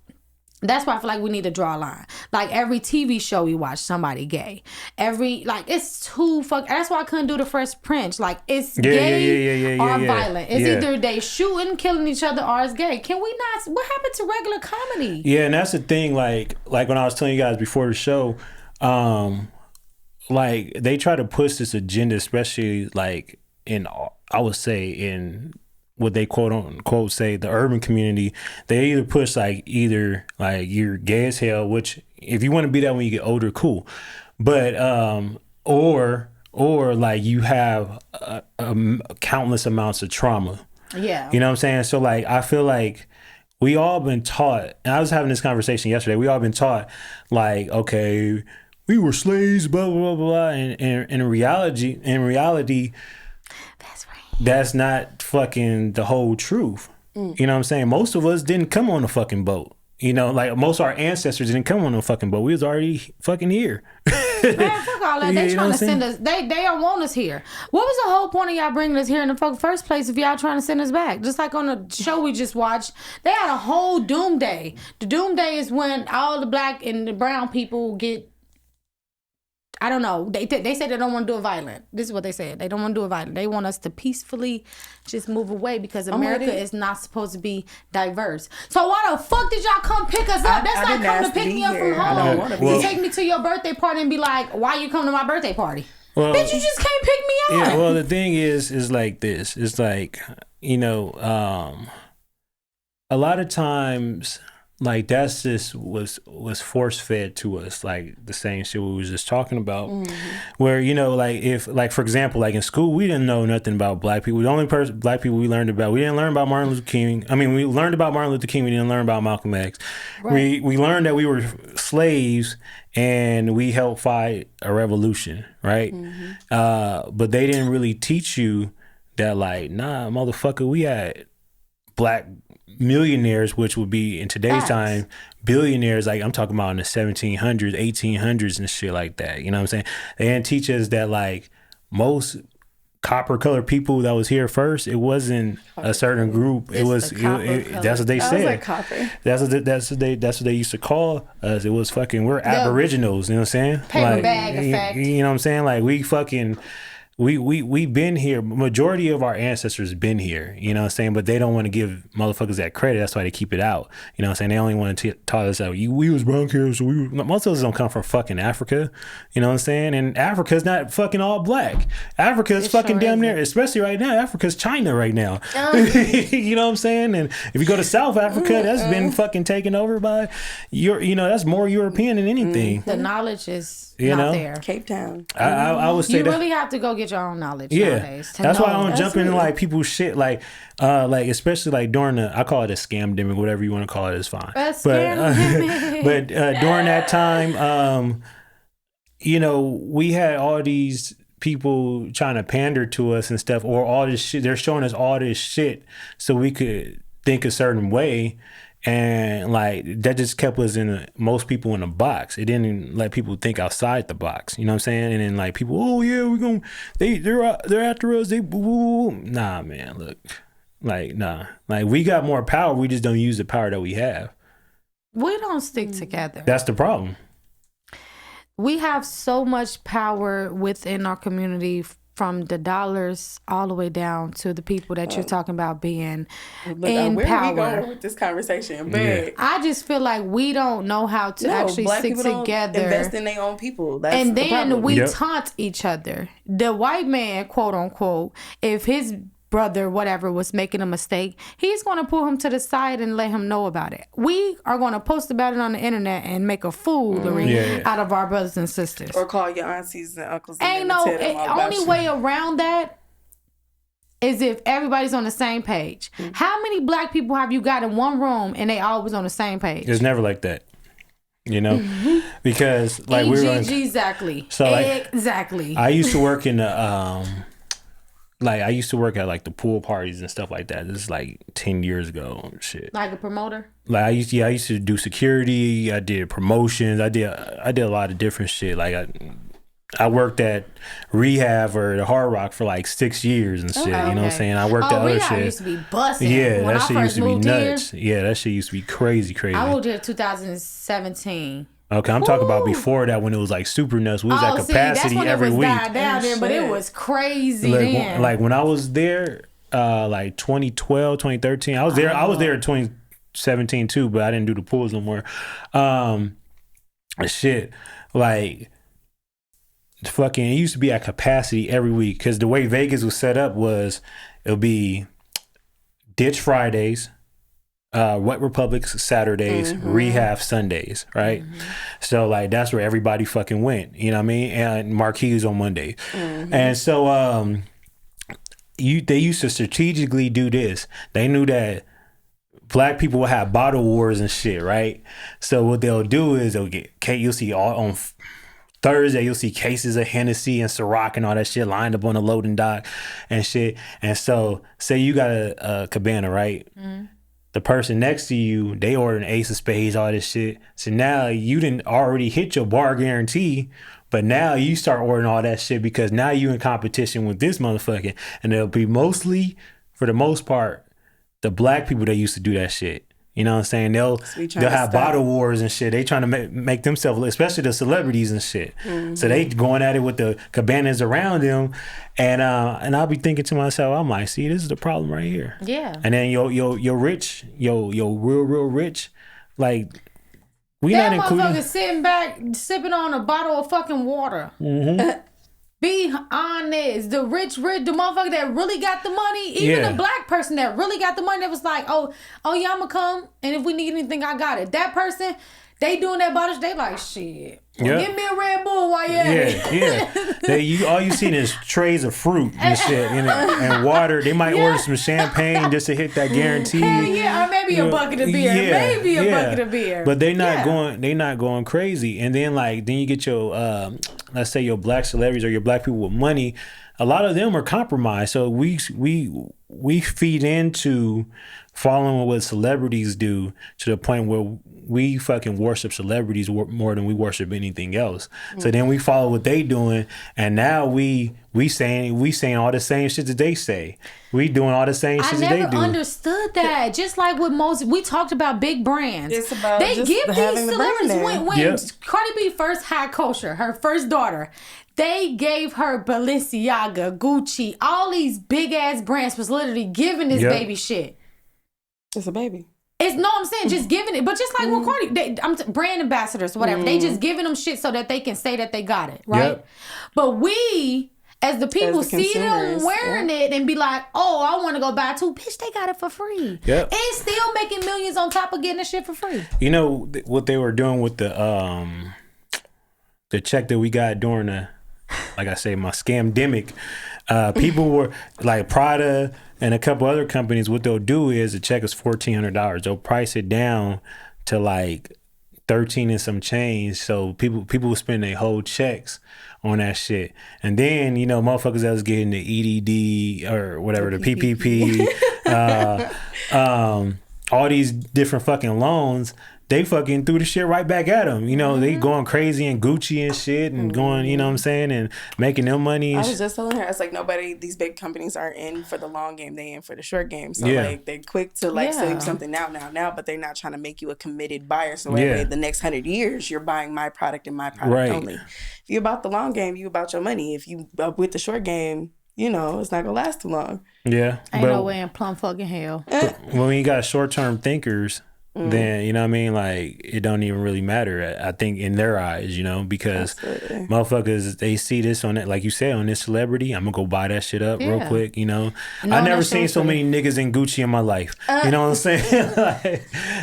that's why I feel like we need to draw a line. Like, every TV show we watch, somebody gay. It's too fuck. That's why I couldn't do the Fresh Prince. Like, it's gay or violent. It's either they shooting, killing each other, or it's gay. Can we not? What happened to regular comedy? Yeah, and that's the thing. Like when I was telling you guys before the show, like, they try to push this agenda, especially like in I would say in what they quote unquote say the urban community, they either push like you're gay as hell, which if you want to be that when you get older, cool, but or like you have countless amounts of trauma. Yeah, you know what I'm saying. So like I feel like we all been taught, and I was having this conversation yesterday. We all been taught like, okay, we were slaves, blah blah blah blah, and in reality, that's not fucking the whole truth. You know what I'm saying? Most of us didn't come on a fucking boat. You know, like most of our ancestors didn't come on a fucking boat. We was already fucking here. Man, fuck all that. They trying to send us. They don't want us here. What was the whole point of y'all bringing us here in the first place if y'all trying to send us back? Just like on the show we just watched, they had a whole doomsday. The doomsday is when all the black and the brown people get, I don't know. They said they don't want to do it violent. This is what they said. They don't want to do it violent. They want us to peacefully just move away because America is not supposed to be diverse. So why the fuck did y'all come pick us up? That's like coming to pick me up from home to take me to your birthday party and be like, why you come to my birthday party? Well, bitch, you just can't pick me up. Yeah, well, the thing is like this. It's like, you know, a lot of times, like that's just was force fed to us, like the same shit we was just talking about. Where, you know, like if, like for example, like in school we didn't know nothing about black people. The only black people we learned about, we didn't learn about Martin Luther King. I mean, we learned about Martin Luther King. We didn't learn about Malcolm X. Right. We learned that we were slaves and we helped fight a revolution, right? But they didn't really teach you that, like, nah, motherfucker, we had black millionaires, which would be in today's time billionaires. Like I'm talking about in the 1700s, 1800s and shit like that. You know what I'm saying? They didn't teach us that like most copper colored people that was here first, it wasn't a certain group. That's what they said. Like copper. That's what they used to call us. It was fucking, we're aboriginals. You know what I'm saying? Paper like, bag effect. You know what I'm saying? Like we fucking. We been here. Majority of our ancestors been here, you know what I'm saying? But they don't want to give motherfuckers that credit. That's why they keep it out. You know what I'm saying? They only want to tell us that we was brown here, so most of us don't come from fucking Africa. You know what I'm saying? And Africa's not fucking all black. Africa's fucking damn near, especially right now, Africa's China right now. You know what I'm saying? And if you go to South Africa, that's been fucking taken over by that's more European than anything. The knowledge is not there. Cape Town. I would say you really have to go get your own knowledge nowadays. That's why I don't jump into like people's shit, like especially like during I call it a scamdemic, whatever you want to call it is fine. But during that time, we had all these people trying to pander to us and stuff, or all this shit. They're showing us all this shit so we could think a certain way. And like that just kept us most people in a box. It didn't let people think outside the box. You know what I'm saying? And then like people, oh yeah, they're after us. Nah, man, look, like nah, like we got more power. We just don't use the power that we have. We don't stick together. That's the problem. We have so much power within our community, from the dollars all the way down to the people that you're talking about being in where power. Where are we going with this conversation? But I just feel like we don't know how to actually stick together. Invest in their own people. That's and the then problem. we taunt each other. The white man, quote unquote, if his brother, whatever, was making a mistake, he's going to pull him to the side and let him know about it. We are going to post about it on the internet and make a foolery out of our brothers and sisters. Or call your aunties and uncles. Ain't no, only way around that is if everybody's on the same page. How many black people have you got in one room and they always on the same page? It's never like that. Because like exactly. So like, exactly. I used to work in the I used to work at like the pool parties and stuff like that. This is like 10 years ago. Shit. Like a promoter? Like I used to do security. I did promotions. I did a lot of different shit. Like I worked at rehab or the Hard Rock for like 6 years and shit. You know what I'm saying? I worked at other shit. Rehab used to be busting. Yeah, that shit used to be nuts. That shit used to be crazy. I moved here in 2017. Okay, I'm talking about before that, when it was like super nuts. We was at capacity every week. Down there, but it was crazy then. Like when I was there, like 2012, 2013. I was there in 2017 too, but I didn't do the pools no more. Shit, like fucking, it used to be at capacity every week because the way Vegas was set up was it'll be Ditch Fridays, Wet Republic's Saturdays, Rehab Sundays, right? So like that's where everybody fucking went, you know what I mean? And Marquis on Monday. And so they used to strategically do this. They knew that black people will have bottle wars and shit, right? So what they'll do is you'll see all on Thursday, you'll see cases of Hennessy and Ciroc and all that shit lined up on the loading dock and shit. And so say you got a cabana, right? The person next to you, they ordered an ace of spades, all this shit. So now you didn't already hit your bar guarantee, but now you start ordering all that shit because now you in competition with this motherfucker. And it'll be mostly, for the most part, the black people that used to do that shit. You know what I'm saying? They'll have bottle wars and shit. They trying to make themselves, especially the celebrities and shit. So they going at it with the cabanas around them, and I'll be thinking to myself, I'm like, see, this is the problem right here. Yeah. And then your rich, your real rich, like we that not including motherfucker sitting back sipping on a bottle of fucking water. Be honest. The rich, the motherfucker that really got the money, even the black person that really got the money that was like, oh yeah, I'm gonna come, and if we need anything, I got it. That person, they doing that bottle, they like, shit. Well, give me a Red Bull while you at it. All you see is trays of fruit and shit and water. They might order some champagne just to hit that guarantee. Hell yeah, or maybe a bucket of beer. Bucket of beer. But they not going crazy. And then you get your let's say your black celebrities or your black people with money. A lot of them are compromised. So we feed into following what celebrities do to the point where we fucking worship celebrities more than we worship anything else. So then we follow what they doing, and now we saying all the same shit that they say. We doing all the same shit that they do. I never understood that. Just like with most, we talked about big brands. It's about they just give these celebrities when Cardi B first had Kosher, her first daughter. They gave her Balenciaga, Gucci, all these big ass brands was literally giving this baby shit. It's a baby. I'm saying just giving it, but just like with Cardi, brand ambassadors, whatever. They just giving them shit so that they can say that they got it, right? But we, as the people, see them wearing it and be like, oh, I want to go buy too. Bitch, they got it for free. And still making millions on top of getting the shit for free. You know what they were doing with the check that we got during the, like I say, my scamdemic. People were like Prada and a couple other companies. What they'll do is the check is $1,400. They'll price it down to like 13 and some change. So people will spend their whole checks on that shit. And then, motherfuckers that was getting the EDD or whatever, the PPP, all these different fucking loans, they fucking threw the shit right back at them. They going crazy and Gucci and shit and going, you know what I'm saying, and making them money. I was just telling her, it's like these big companies aren't in for the long game, they in for the short game. So like they're quick to sell you something now, but they're not trying to make you a committed buyer. So anyway, the next 100 years, you're buying my product and my product only. If you're about the long game, you about your money. If you with the short game, it's not gonna last too long. Yeah. Ain't no way in plumb fucking hell. But when you got short-term thinkers, then, you know what I mean? Like, it don't even really matter, I think, in their eyes, because motherfuckers, they see this on it, like you said, on this celebrity, I'm gonna go buy that shit up real quick, I never seen so many niggas in Gucci in my life. You know what I'm saying?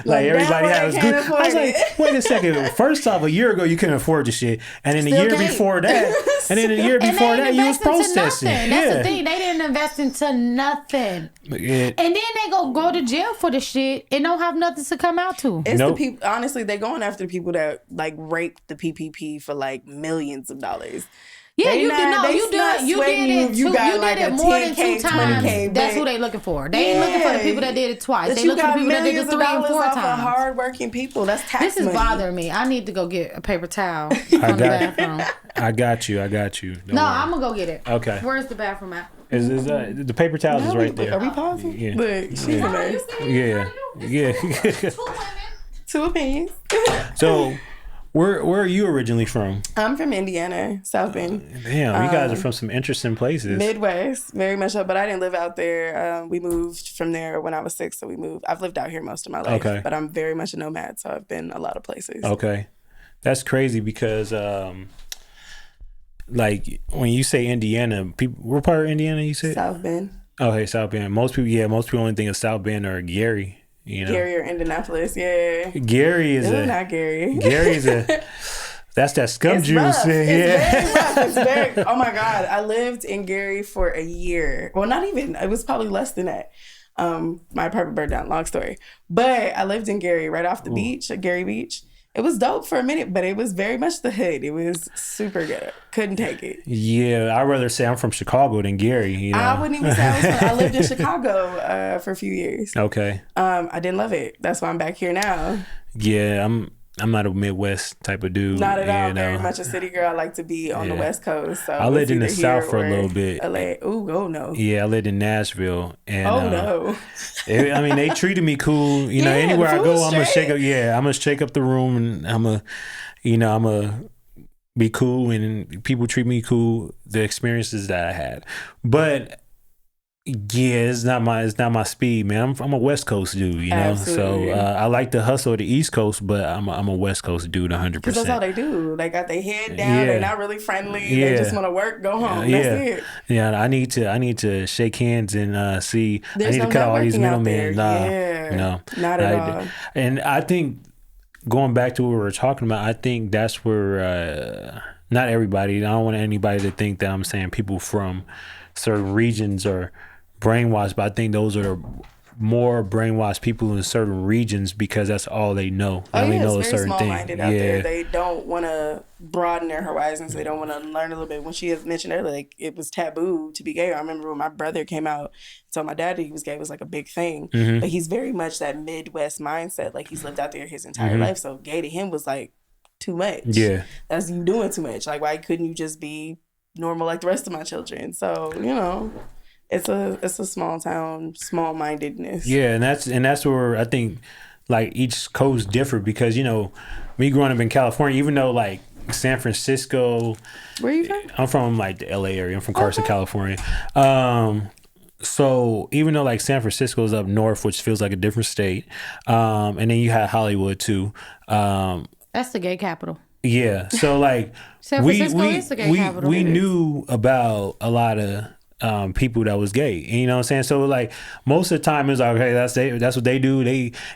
like everybody has Gucci. I was like, wait a second. First off, a year ago, you couldn't afford the shit. And then the year before that, you was protesting. That's the thing. They didn't invest into nothing. And then they go to jail for the shit and don't have nothing to come out to. It's the people. Honestly, they're going after the people that raped the PPP for millions of dollars. Yeah, you did it more than 2 times. That's who they looking for. They ain't looking for the people that did it twice. They looking for people that did it 3 and 4 times. Hardworking people. That's tax This is money. bothering me. I need to go get a paper towel from the bathroom. I got you. I'm gonna go get it. Okay. Where's the bathroom at? Is the paper towels is right there. Are we pausing? Yeah. Look, she's nice. Yeah. 2 women. 2 opinions. So, where are you originally from? I'm from Indiana, South Bend. Damn, you guys are from some interesting places. Midwest, very much so. But I didn't live out there. We moved from there when I was 6, so we moved. I've lived out here most of my life. Okay. But I'm very much a nomad, so I've been a lot of places. Okay. That's crazy because like when you say Indiana, people, what part of Indiana you said? South Bend. Oh, hey, South Bend. Most people only think of South Bend or Gary. You know, Gary or Indianapolis, yeah. Gary is not Gary. Gary is that's that scum it's juice. Rough. Yeah. It's very rough. It's very. Oh my God, I lived in Gary for a year. Well, not even. It was probably less than that. My apartment burned down. Long story, but I lived in Gary, right off the beach, at Gary Beach. It was dope for a minute, but it was very much the hood. It was super good. Couldn't take it. Yeah, I'd rather say I'm from Chicago than Gary. You know? I wouldn't even say I lived in Chicago for a few years. Okay. I didn't love it. That's why I'm back here now. Yeah, I'm not a Midwest type of dude. Not at all. Very much a city girl. I like to be on the West Coast. So I lived in the South for a little bit. LA. Oh no. Yeah, I lived in Nashville, and no. I mean, they treated me cool. You know, anywhere I go, I'm gonna shake up. Yeah, I'm gonna shake up the room, and I'm gonna be cool, and people treat me cool. The experiences that I had, but. Yeah, it's not my speed, man. I'm a West Coast dude, you know. Absolutely. So I like to hustle the East Coast, but I'm a West Coast dude, 100%. Because that's all they do. They got their head down. They're not really friendly. They just want to work, go home. That's it. Yeah, I need to shake hands and see. There's I need to cut all these middlemen. No, not at all. And I think going back to what we were talking about, I think that's where not everybody. I don't want anybody to think that I'm saying people from certain regions are brainwashed, but I think those are more brainwashed people in certain regions because that's all they know. They only know a certain thing. Small-minded out there. They don't want to broaden their horizons. They don't want to learn a little bit. When she had mentioned earlier, like it was taboo to be gay. I remember when my brother came out and told my dad that he was gay, it was like a big thing. But he's very much that Midwest mindset. Like he's lived out there his entire life. So gay to him was like too much. Yeah. That's you doing too much. Like why couldn't you just be normal like the rest of my children? So, you know. It's a small town, small mindedness. Yeah, and that's where I think like each coast differ because you know me growing up in California, even though like San Francisco, where are you from? I'm from like the LA area. I'm from Carson, California. So even though like San Francisco is up north, which feels like a different state, and then you had Hollywood too. That's the gay capital. Yeah, so like San Francisco is the gay capital. We knew about a lot of. People that was gay, you know what I'm saying? So like most of the time it's like, okay, that's what they do.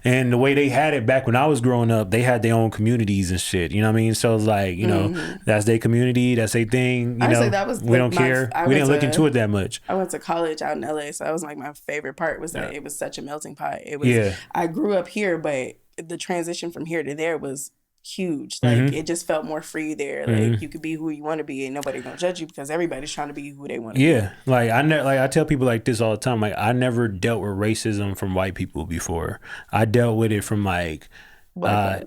And the way they had it back when I was growing up, they had their own communities and shit. You know what I mean? So it's like, you know, that's their community, that's their thing. You know, that was we don't care. We didn't look into it that much. I went to college out in LA, so that was like my favorite part was that it was such a melting pot. It was. I grew up here, but the transition from here to there was huge. Like it just felt more free there. Like you could be who you want to be and nobody gonna judge you because everybody's trying to be who they want to be. Yeah. Like I tell people like this all the time. Like I never dealt with racism from white people before. I dealt with it from like I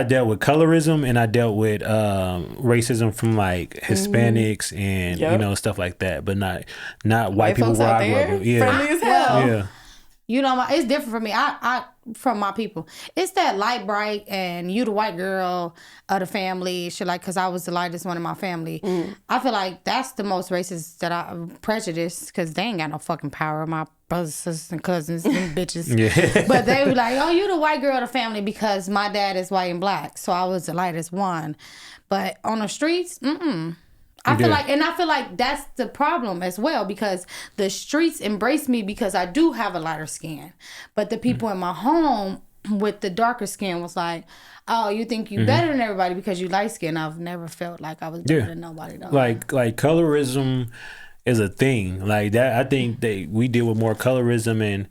dealt with colorism and I dealt with racism from like Hispanics and you know stuff like that, but not white people where I grew up. Yeah. Friendly as hell. Yeah. You know, it's different for me. I from my people. It's that light bright and you the white girl of the family. Shit, like, because I was the lightest one in my family. I feel like that's the most racist that I'm prejudiced because they ain't got no fucking power. My brothers, sisters, and cousins and bitches. Yeah. But they were like, oh, you the white girl of the family because my dad is white and black. So I was the lightest one. But on the streets, I feel like that's the problem as well because the streets embrace me because I do have a lighter skin. But the people in my home with the darker skin was like, oh, you think you better than everybody because you light skin. I've never felt like I was better than nobody though. Like colorism is a thing. Like that I think we deal with more colorism and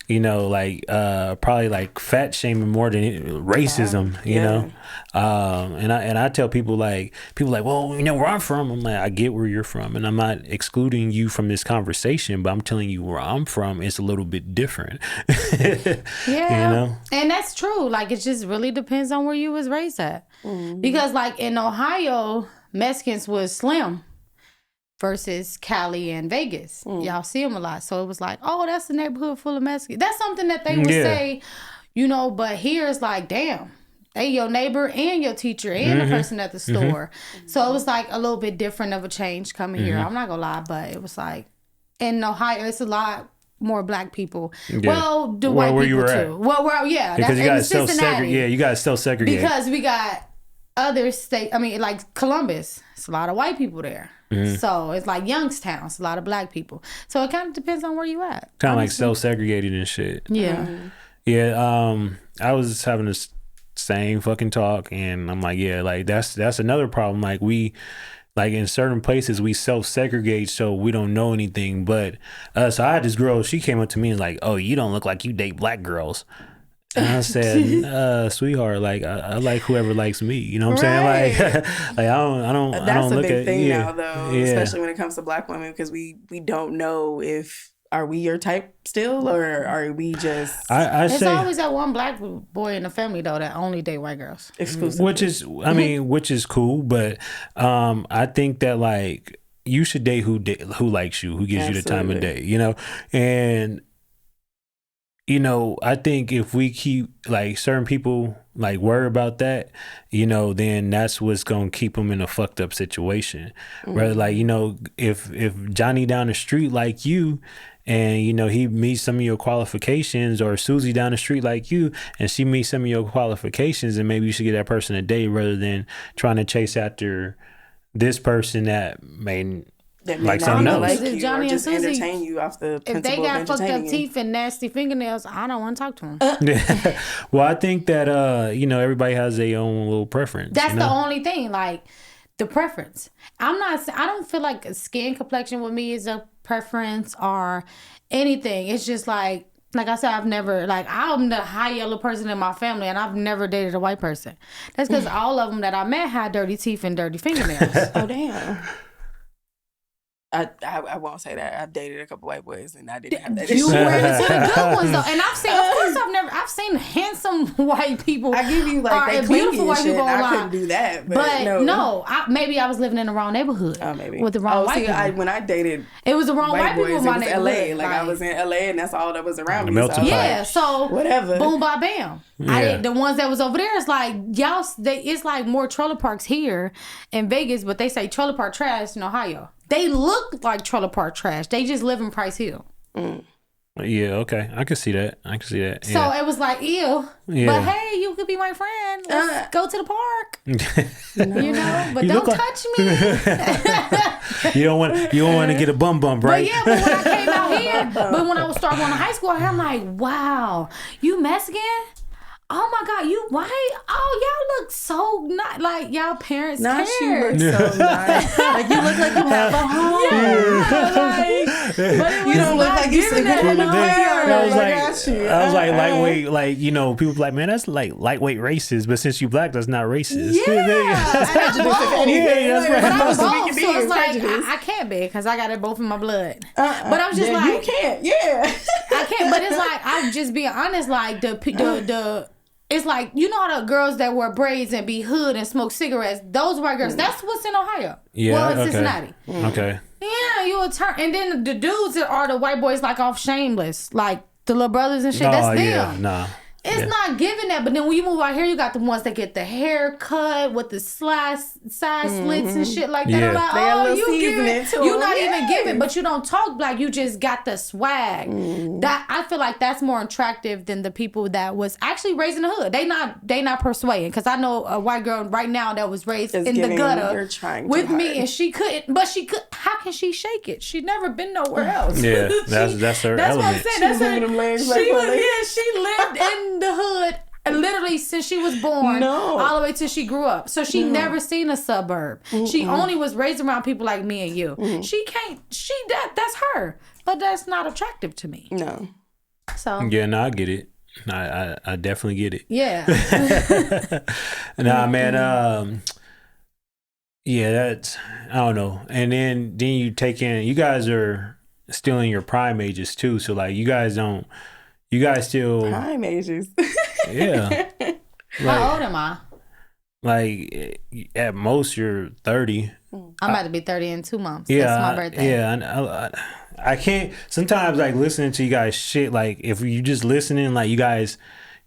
you know, like probably like fat shaming more than racism, you know. And I tell people like, well, you know where I'm from. I'm like, I get where you're from, and I'm not excluding you from this conversation, but I'm telling you where I'm from. It's a little bit different. Yeah, you know, and that's true. Like it just really depends on where you was raised at, because like in Ohio, Mexicans was slim. Versus Cali and Vegas. Y'all see them a lot. So it was like, oh, that's the neighborhood full of Mexicans. That's something that they would say, you know, but here it's like, damn, they your neighbor and your teacher and the person at the store. So it was like a little bit different of a change coming here. I'm not gonna lie, but it was like, in Ohio, it's a lot more black people. Well, the white people too. Well, because you got self-segregate. Yeah, you got self-segregate. Because we got other states, I mean, like Columbus, it's a lot of white people there. Mm-hmm. So it's like Youngstown, it's a lot of black people. So it kind of depends on where you at. Kind of like self-segregated and shit. Yeah. Mm-hmm. Yeah. I was having this same fucking talk, and I'm like, yeah, like that's another problem. Like like in certain places we self-segregate, so we don't know anything. But so I had this girl, she came up to me and like, oh, you don't look like you date black girls. And I said, sweetheart, like I like whoever likes me. You know what I'm saying? Like, like I don't That's a look big at thing yeah, now, though, yeah. especially when it comes to black women, because we don't know if are we your type still, or are we just? There's always that one black boy in the family though that only date white girls, exclusively. Which is cool, but I think that like you should date who likes you, who gives you the time of day, you know, and. You know, I think if we keep like certain people like worry about that, you know, then that's what's gonna keep them in a fucked up situation. Mm-hmm. Rather, like, you know, if Johnny down the street like you, and you know he meets some of your qualifications, or Susie down the street like you, and she meets some of your qualifications, and maybe you should give that person a date rather than trying to chase after this person that may like something else. Like you, Johnny or just and Susie, entertain you off the principle. If they got fucked up teeth and nasty fingernails, I don't want to talk to them. Well, I think that you know, everybody has their own little preference. That's the only thing, like the preference. I don't feel like skin complexion with me is a preference or anything. It's just like I said, I'm the high yellow person in my family, and I've never dated a white person. That's because all of them that I met had dirty teeth and dirty fingernails. Oh damn. I won't say that. I've dated a couple white boys and I didn't have that. You were into the good ones though, and I've seen handsome white people. I give you like beautiful white people online. I couldn't do that, but no. Maybe I was living in the wrong neighborhood. Oh, maybe with the wrong white people. When I dated, it was the wrong white people in my neighborhood. LA, I was in LA, and that's all that was around me. So whatever. Boom, bye, bam. Yeah. The ones that was over there, it's like y'all. It's like more trailer parks here in Vegas, but they say trailer park trash in Ohio. They look like trailer park trash. They just live in Price Hill. Mm. Yeah, okay. I can see that. Yeah. So it was like, ew. Yeah. But hey, you could be my friend. Let's go to the park. You know? But don't touch me. You don't want to get a bum bump, right? But yeah, but when I came out here, but when I was starting going to high school, I'm like, wow, you Mexican? Oh my God, you white? Oh, y'all look so nice. Like, y'all parents care. You look so nice. Like, you look like you have a home. But you don't look like you sleep in the I was like lightweight, like, you know, people like, man, that's like lightweight racist, but since you black, that's not racist. That's prejudice. That's right. But I'm both, so it's like, I can't be, because I got it both in my blood. But I'm just like... You can't, I can't, but it's like, I'm just being honest, like, the it's like, you know how the girls that wear braids and be hood and smoke cigarettes, those white girls, that's what's in Ohio. Yeah, well, in Cincinnati. Okay. Yeah, you will turn. And then the dudes that are the white boys, like off Shameless, like the little brothers and shit, that's them. Yeah, nah. It's not giving that, but then when you move out here, you got the ones that get the haircut with the side slits and shit like that. Yeah. I'm like, you give it. You're not even giving, but you don't talk black. You just got the swag. That I feel like that's more attractive than the people that was actually raised in the hood. They not persuading, because I know a white girl right now that was raised in the gutter with me, and she couldn't. But she could. How can she shake it? She'd never been nowhere else. Yeah, that's her that's element. What I'm saying. That's her. She lived in the hood literally since she was born all the way till she grew up. So she never seen a suburb. She only was raised around people like me and you. She can't, that's her. But that's not attractive to me. No. So yeah, no, I get it. I definitely get it. Yeah. Nah, man, yeah, that's, I don't know. And then you take in, you guys are still in your prime ages too. So like you guys still prime ages. Yeah. How old am I? Like at most you're 30. I'm about to be 30 in 2 months. Yeah, that's my birthday. Yeah, I can't. Sometimes like listening to you guys shit. Like if you just listening, like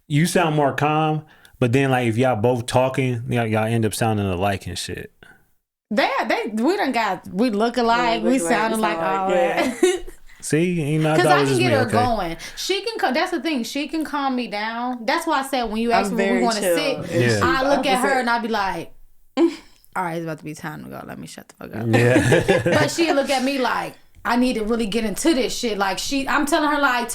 you sound more calm. But then like if y'all both talking, y'all end up sounding alike and shit. We look alike. We sound alike. All that. See, you know, because I can get her going. She can. That's the thing. She can calm me down. That's why I said when you ask me where we want to sit, I look at her and I be like, all right, it's about to be time to go. Let me shut the fuck up. Yeah. But she'd look at me like, I need to really get into this shit. Like I'm telling her like,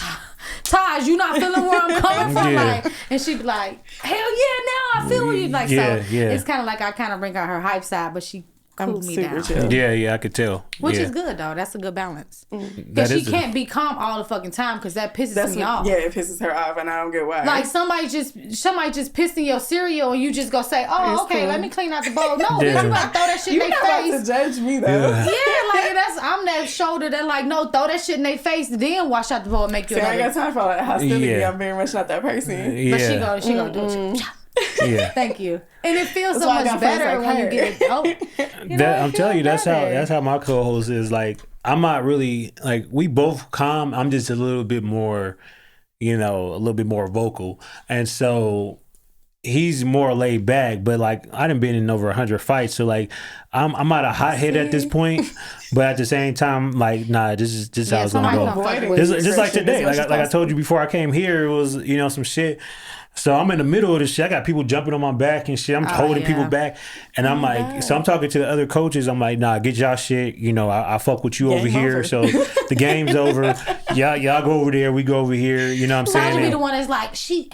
Taj, you not feeling where I'm coming from? Yeah. Like, and she'd be like, hell yeah, now I feel you. Like, yeah, so yeah. it's kind of like I kind of bring out her hype side, but she cooled me down. Chill. Yeah, I could tell. Which is good though. That's a good balance. Mm. Because she can't be calm all the fucking time because that pisses me off. Yeah, it pisses her off, and I don't get why. Like somebody just pissed in your cereal, and you just go say, "Oh, It's okay, cool. let me clean out the bowl." No, bitch, you gotta throw that shit in their face. You're not about to judge me though. Yeah. I'm that shoulder that like, no, throw that shit in their face, then wash out the bowl and make you. See, I ain't got time for all that hostility. Yeah. I'm very much not that person. Yeah. But she go do it. Yeah. Thank you. And it feels That's so why I much got friends better like when her. you get it. Oh, I'm telling you, that's how my co-host is. Like, I'm not really like, we both calm. I'm just a little bit more, a little bit more vocal, and so he's more laid back. But like, I done been in over 100 fights, so like, I'm not a hothead at this point. But at the same time, like, nah, this is how it's gonna go. Just like today, like I told you before I came here, it was some shit. So I'm in the middle of this shit. I got people jumping on my back and shit. I'm holding people back. And I'm like, so I'm talking to the other coaches. I'm like, nah, get y'all shit. I fuck with you over here. So the game's over. Y'all go over there. We go over here. You know what I'm saying? Be the one that's like, she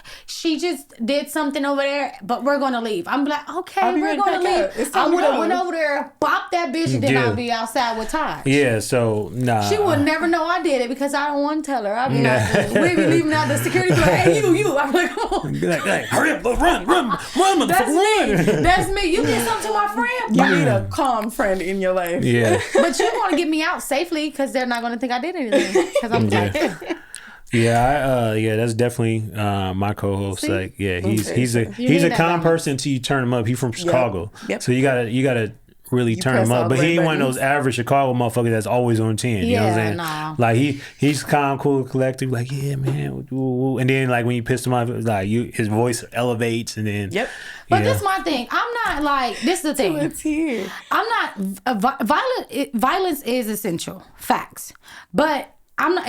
just did something over there, but we're going to leave. I'm like, okay, we're going to leave. I would have went over there, bopped that bitch, and then I'll be outside with Taj. Yeah, so, nah. She would never know I did it because I don't want to tell her. I'll be like, we be leaving out the security. Be like, hey, you. I'm like, come on. Be like, hurry up, run, motherfucker, run. That's me. You did something to my friend. You need a calm friend in your life. Yeah. But you want to get me out safely because they're not going to think I did anything. Because I'm like, Yeah, that's definitely my co-host. See? Like, yeah, he's a calm person until you turn him up. He's from Chicago, Yep. So you gotta really turn him up. But he ain't one of those average Chicago motherfuckers that's always on 10. You know what I'm saying? Nah. Like he's calm, cool, collective. Like, yeah, man. And then like when you piss him off, like his voice elevates, and then But this is my thing. I'm not like, this is the thing. It's here. I'm not violence is essential, facts. But I'm not.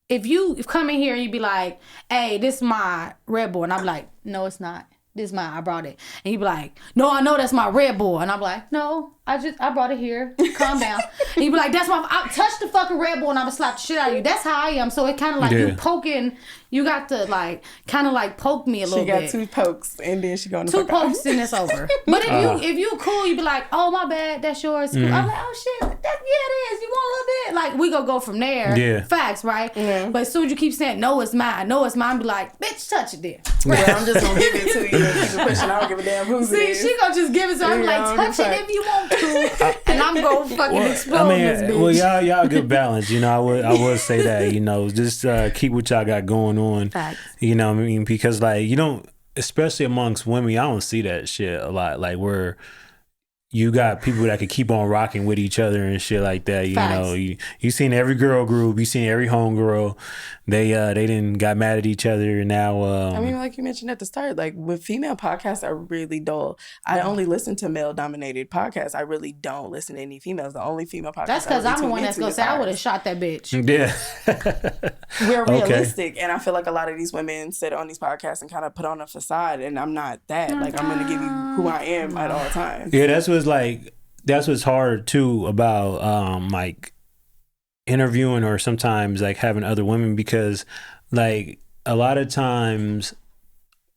If you come in here and you be like, hey, this is my Red Bull, and I'm like, no, it's not. This is mine. I brought it. And you be like, no, I know that's my Red Bull. And I'm like, no, I brought it here. Calm down. And you be like, I touch the fucking Red Bull and I'm gonna slap the shit out of you. That's how I am. So it kind of like you poking. You got to like kind of like poke me a little bit. She got 2 pokes and then she going to 2 pokes and it's over. But if you cool, you be like, oh my bad, that's yours. I'm like, oh shit, it is. You want a little bit? Like we gonna go from there. Yeah. Facts, right? Yeah. But as soon as you keep saying no, it's mine. No, it's mine. Be like, bitch, touch it then. Well, I'm just gonna give it to you and keep it pushing. I don't give a damn who's it is. She gonna just give it to her. I'm like, touch it if you want to, and I'm gonna fucking explode this bitch. Well, y'all good balance. I would say that. Just keep what y'all got going on. Facts. You know what I mean? Because like you don't, especially amongst women, I don't see that shit a lot. Like where you got people that could keep on rocking with each other and shit like that. You seen every girl group, you seen every homegirl. They didn't got mad at each other, and now I mean, like you mentioned at the start, like with female podcasts are really dull. I only listen to male dominated podcasts. I really don't listen to any females. The only female podcast That's because I'm the one that's gonna say I would have shot that bitch. Yeah. We're realistic, and I feel like a lot of these women sit on these podcasts and kind of put on a facade, and I'm not that. Like I'm gonna give you who I am at all times. Yeah, that's what's hard too about like interviewing or sometimes like having other women, because like a lot of times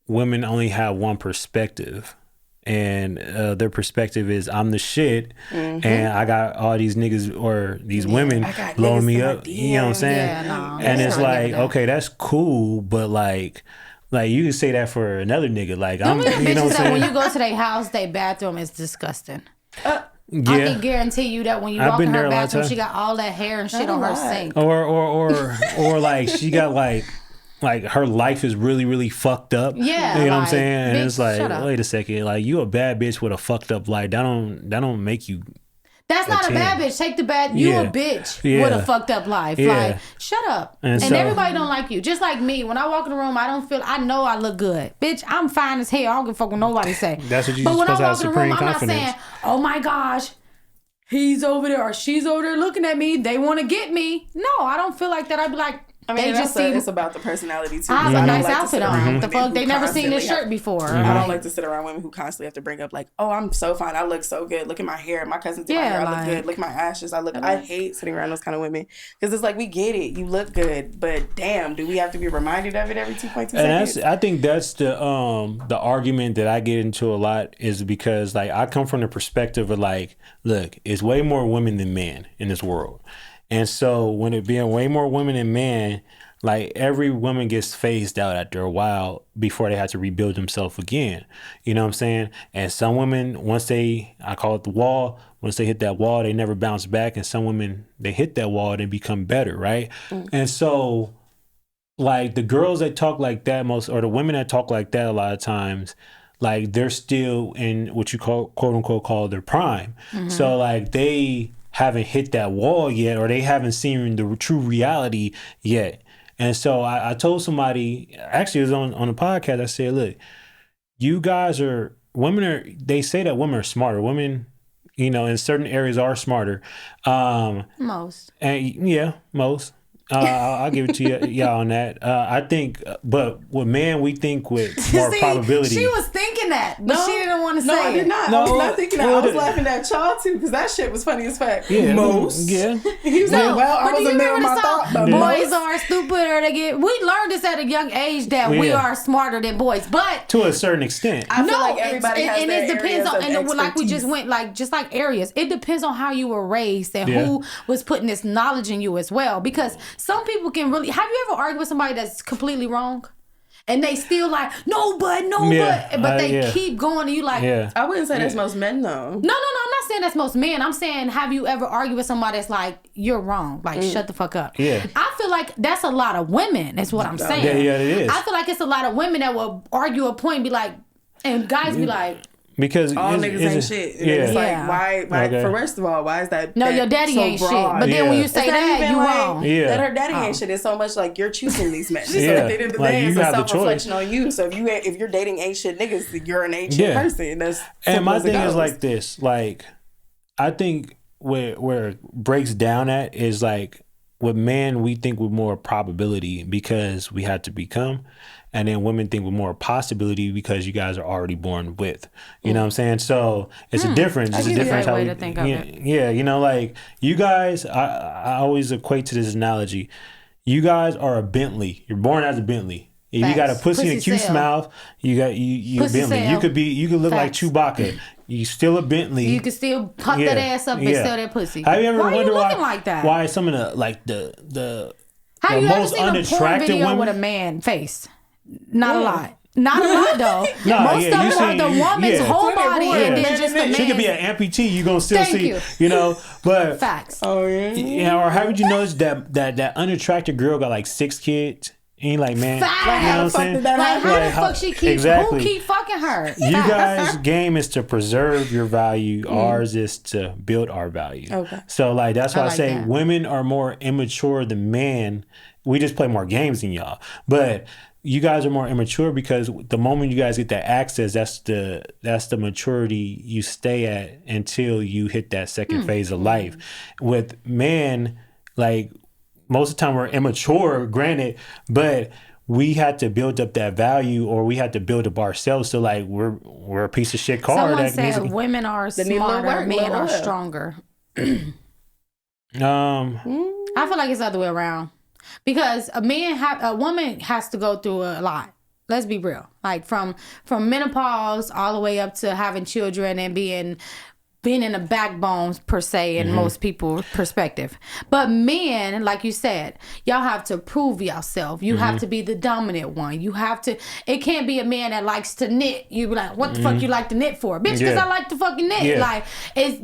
women only have one perspective, and their perspective is I'm the shit, and I got all these niggas or these women blowing me up. You know what I'm saying? Yeah, no, and it's like, okay, that's cool, but like you can say that for another nigga. Like I'm, you know what I'm saying? When you go to their house, their bathroom is disgusting. Yeah. I can guarantee you that when you walk in her bathroom, she got all that hair and shit on her sink. Or like she got like her life is really, really fucked up. Yeah. You know what I'm saying? And bitch, it's like, wait a second, like you a bad bitch with a fucked up life. That don't make you. That's not a bad bitch. Take the bad. You a bitch with a fucked up life. Yeah. Like, shut up. And so, everybody don't like you. Just like me. When I walk in the room, I know I look good. Bitch, I'm fine as hell. I don't give a fuck what nobody say. That's what you But when I supposed to walk have in the room, supreme I'm confidence. not saying, oh my gosh, he's over there or she's over there looking at me. They want to get me. No, I don't feel like that. I'd be like, I mean, it's about the personality too. I have a nice outfit on. The fuck, they never seen this shirt before. I don't like to sit around women who constantly have to bring up like, oh, I'm so fine. I look so good. Look at my hair. My cousin did my hair. I look good. Look at my ashes. I hate sitting around those kind of women because it's like we get it. You look good, but damn, do we have to be reminded of it every 2.2 seconds? I think that's the argument that I get into a lot is because like I come from the perspective of like, look, it's way more women than men in this world. And so when it being way more women than men, like every woman gets phased out after a while before they have to rebuild themselves again. You know what I'm saying? And some women, I call it the wall, once they hit that wall, they never bounce back. And some women, they hit that wall and they become better, right? And so like the girls that talk like that or the women that talk like that a lot of times, like they're still in what you call, quote unquote, call their prime. So like they haven't hit that wall yet, or they haven't seen the true reality yet. And so I told somebody, actually it was on a podcast, I said, look, you guys they say that women are smarter. Women, you know, in certain areas are smarter. Most. And yeah, most. I'll give it to y'all on that. I think, but with man, we think with more probability. She was thinking that, but she didn't want to say it. No, I did not. I was not thinking that. I was laughing at y'all too, because that shit was funny as fuck. Yeah, most. Yeah. He was like, well, I wasn't there with my thought, but boys are stupid, or we learned this at a young age that we are smarter than boys, but to a certain extent. I feel like everybody has their depends on, and expertise. like we just went, like just like areas, it depends on how you were raised and who was putting this knowledge in you as well, because some people can really. Have you ever argued with somebody that's completely wrong? And they still like, but they keep going and you like. I wouldn't say that's most men though. No, I'm not saying that's most men. I'm saying, have you ever argued with somebody that's like, you're wrong, like shut the fuck up. Yeah. I feel like that's a lot of women. That's what I'm saying. Yeah, it is. I feel like it's a lot of women that will argue a point and be like, and guys be like, because all niggas ain't shit. And it's like, why okay. First of all, why is that? No, your daddy ain't broad? Shit. But then when you say that, you wrong. That her daddy ain't shit. It's so much like you're choosing these men. So at the end of the day, it's a self-reflection on you. So if you're dating ain't shit niggas, you're an ain't shit person. And my thing is like this. Like, I think where it breaks down at is like, with men, we think with more probability because we have to become. And then women think with more possibility because you guys are already born with. You know what I'm saying? So it's a difference. It's a difference how way to think of it. Yeah, you know, like you guys, I always equate to this analogy. You guys are a Bentley. You're born as a Bentley. If you got a pussy and a cute mouth, you got you a Bentley. Sale. You could look like Chewbacca. You still a Bentley. You can still pop that ass up and sell that pussy. Have you ever wondered why like that? Why some of the like the Have you most ever seen a porn video women? with a man face? Not a lot. Not a lot though. Most of them are the woman's whole body and then just the man. She could be an amputee. You gonna still see, you know. But facts. Oh yeah. Or haven't you noticed that unattractive girl got like 6 kids? And you like, man, facts. You know what I'm saying? Like how the fuck she keep? Exactly. Who keep fucking her? You guys' game is to preserve your value. Ours is to build our value. Okay. So like that's why I say women are more immature than men. We just play more games than y'all, but. You guys are more immature because the moment you guys get that access, that's the maturity you stay at until you hit that second phase of life. With men, like most of the time we're immature, granted, but we had to build up that value or we had to build up ourselves. So like we're a piece of shit car. Someone said women are smarter, men are stronger. I feel like it's the other way around. Because a woman has to go through a lot. Let's be real. Like from menopause all the way up to having children and being in a backbone per se in most people's perspective. But men, like you said, y'all have to prove yourself. You have to be the dominant one. You have to. It can't be a man that likes to knit. You be like, what the fuck you like to knit for, bitch? Because I like to fucking knit. Yeah. Like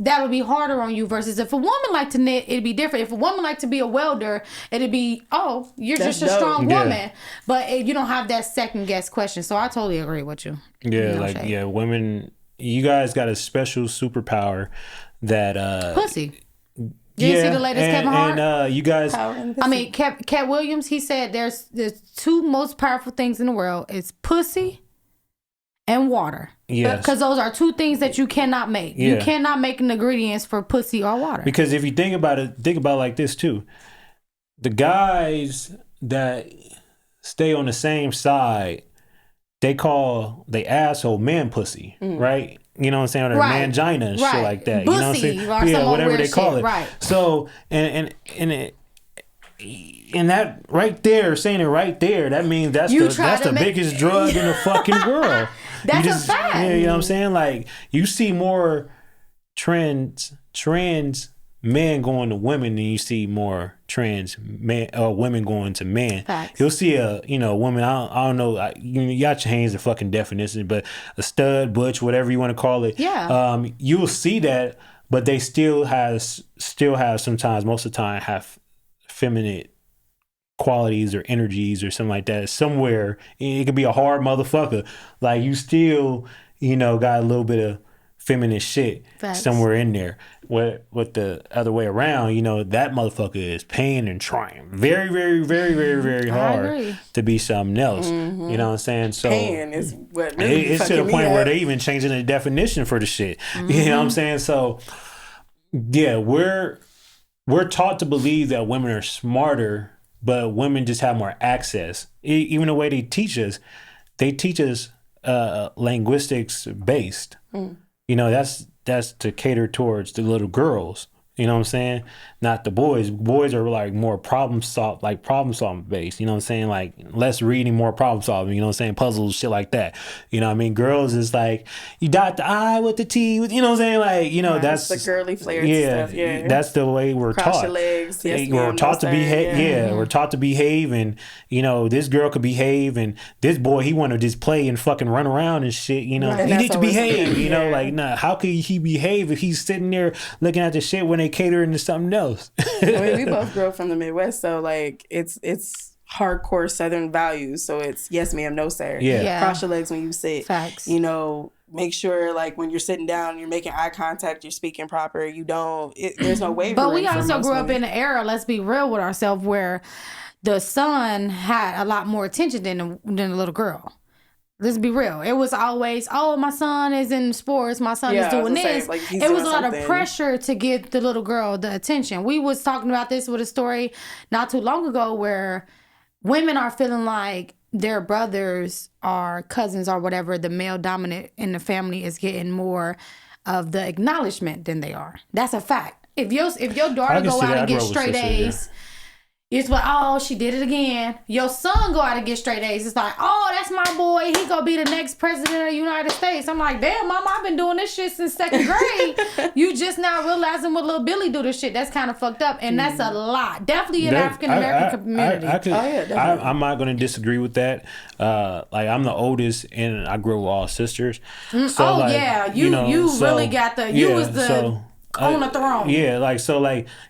that would be harder on you. Versus if a woman like to knit, it'd be different. If a woman like to be a welder, it'd be you're just a strong woman. But you don't have that second guess question. So I totally agree with you. Yeah, women. You guys got a special superpower that pussy. You didn't see the latest Kevin Hart? And you guys, I mean, Cat Williams. He said there's 2 most powerful things in the world: it's pussy and water. Yes, because those are 2 things that you cannot make. Yeah. You cannot make an ingredients for pussy or water. Because if you think about it like this too: the guys that stay on the same side, they call they asshole man pussy, right? You know what I'm saying? Or mangina and shit like that. Bussy, you know what I'm saying? Yeah, whatever they call it. Right. So and that right there, saying it right there, that means that's the biggest drug in the fucking world. That's a fact. Yeah, you know what I'm saying? Like you see more trans men going to women than you see more trans men or women going to men. Facts. You'll see a woman. I don't know. You got your hands the fucking definition, but a stud, butch, whatever you want to call it. Yeah. You'll see that, but they still have sometimes, most of the time, have feminine qualities or energies or something like that. Somewhere it could be a hard motherfucker. Like you still, got a little bit of feminine shit somewhere in there. With the other way around, that motherfucker is paying and trying very, very, very, very, very hard to be something else. You know what I'm saying? So paying is what really it's to the point where they even changing the definition for the shit. You know what I'm saying? So yeah, we're taught to believe that women are smarter, but women just have more access. Even the way they teach us linguistics based. That's to cater towards the little girls. You know what I'm saying? Not the boys. Boys are like more problem solving based. You know what I'm saying? Like less reading, more problem solving. You know what I'm saying? Puzzles, shit like that. You know what I mean? Girls is like you dot the I with the T. With, you know what I'm saying? Like that's the girly flared stuff. Yeah, that's the way we're Cross taught. Your legs. Yes, we're taught to behave. Yeah, we're taught to behave, and this girl could behave, and this boy he want to just play and fucking run around and shit. You need to behave. Like nah, how could he behave if he's sitting there looking at the shit when they catering to something else? We both grew up from the Midwest, so like it's hardcore Southern values. So it's yes ma'am, no sir. Yeah. Cross your legs when you sit. Facts. Make sure like when you're sitting down, you're making eye contact, you're speaking proper. There's no wavering. But we also grew up in an era, let's be real with ourselves, where the son had a lot more attention than the little girl. Let's be real. It was always, my son is in sports. My son is doing this. It was a lot of pressure to give the little girl the attention. We was talking about this with a story not too long ago where women are feeling like their brothers or cousins or whatever, the male dominant in the family is getting more of the acknowledgement than they are. That's a fact. If your daughter go out and get straight A's, it's like, she did it again. Your son go out and get straight A's. It's like, that's my boy. He gonna be the next president of the United States. I'm like, damn, mama, I've been doing this shit since second grade. You just now realizing what little Billy do this shit. That's kind of fucked up. And that's a lot. Definitely in African American community. I'm not gonna disagree with that. Like I'm the oldest and I grew up with all sisters. You really got the, you was the... on the throne.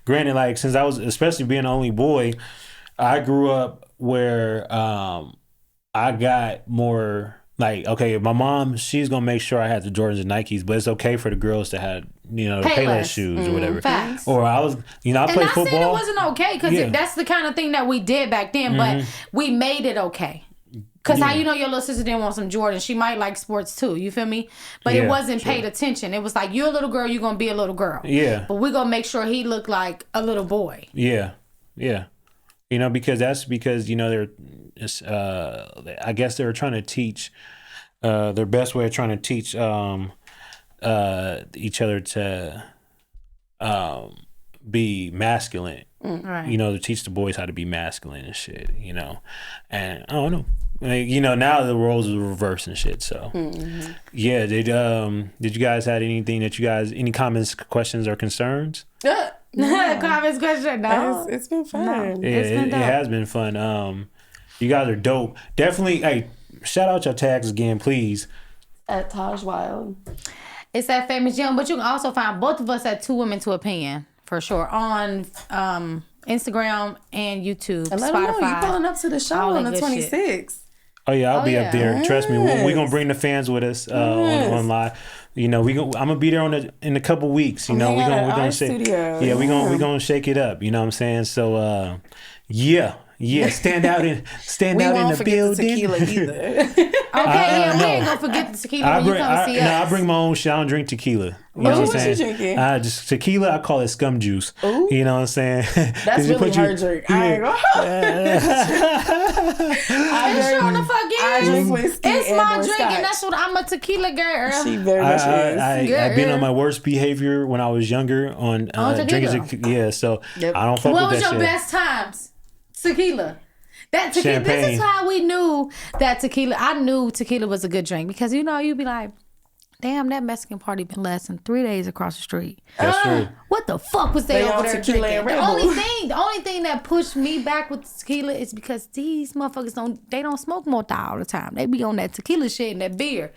Granted, like since I was, especially being the only boy, I grew up where I got more like, okay, my mom, she's gonna make sure I had the Jordans and Nikes, but it's okay for the girls to have, the Payless shoes or whatever. Facts. Or I was, I played football. Saying it wasn't okay because that's the kind of thing that we did back then, but we made it okay. Because how your little sister didn't want some Jordans. She might like sports too. You feel me? But it wasn't paid attention. It was like, you're a little girl, you're going to be a little girl. Yeah. But we're going to make sure he looked like a little boy. Yeah. Yeah. Because they're, I guess they were trying to teach, their best way of trying to teach each other to be masculine. Right. To teach the boys how to be masculine and shit, and I don't know. Now the roles are reversed and shit. So, yeah. Did you guys have anything any comments, questions, or concerns? Comments, questions? No. It's been fun. No. It has been fun. You guys are dope. Definitely. Hey, shout out your tags again, please. At Taj Wild. It's that famous gym, but you can also find both of us at 2 Women to Opinion. For sure. On Instagram and YouTube, and Spotify. Let them know you pulling up to the show on the 26th. Oh yeah, I'll be up there. Trust me, we're gonna bring the fans with us on live. I'm gonna be there in a couple weeks. We're gonna shake. Yeah, we're gonna shake it up. You know what I'm saying? So yeah. Yeah, stand out in the building. Tequila either. Okay, we ain't gonna forget the tequila when you come see us. No, I bring my own shit. I don't drink tequila. You know what I'm saying? Drinking? Just tequila. I call it scum juice. Ooh. You know what I'm saying? That's really her drink. Yeah. I ain't gonna. I drink whiskey. It's my drink, Scotch. and that's what I'm a tequila girl. She very much is. I've been on my worst behavior when I was younger on drinking tequila. Yeah, so I don't fuck with that shit. What was your best times? Tequila. That tequila. Champagne. This is how we knew that tequila. I knew tequila was a good drink because you'd be like, damn, that Mexican party been lasting 3 days across the street. That's true. What the fuck was they over there drinking? The only thing that pushed me back with tequila is because these motherfuckers don't smoke mota all the time. They be on that tequila shit and that beer.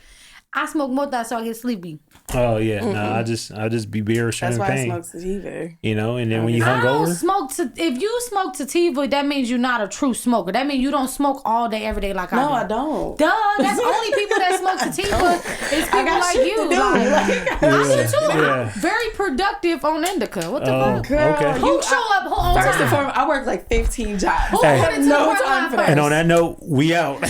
I smoke mota so I get sleepy. Oh yeah, no, I just be beer or champagne. That's why I smoke sativa. You know, and then when you hungover, if you smoke sativa, that means you're not a true smoker. That means you don't smoke all day, every day like I do. No, I don't. Duh, that's only people that smoke sativa is people like you. I do too. Yeah. Very productive on indica. What the fuck? Girl, okay. Who show up on First and time? foremost, I work like 15 jobs. Who I put it have to the no front time line for first? that. and on that note, we out.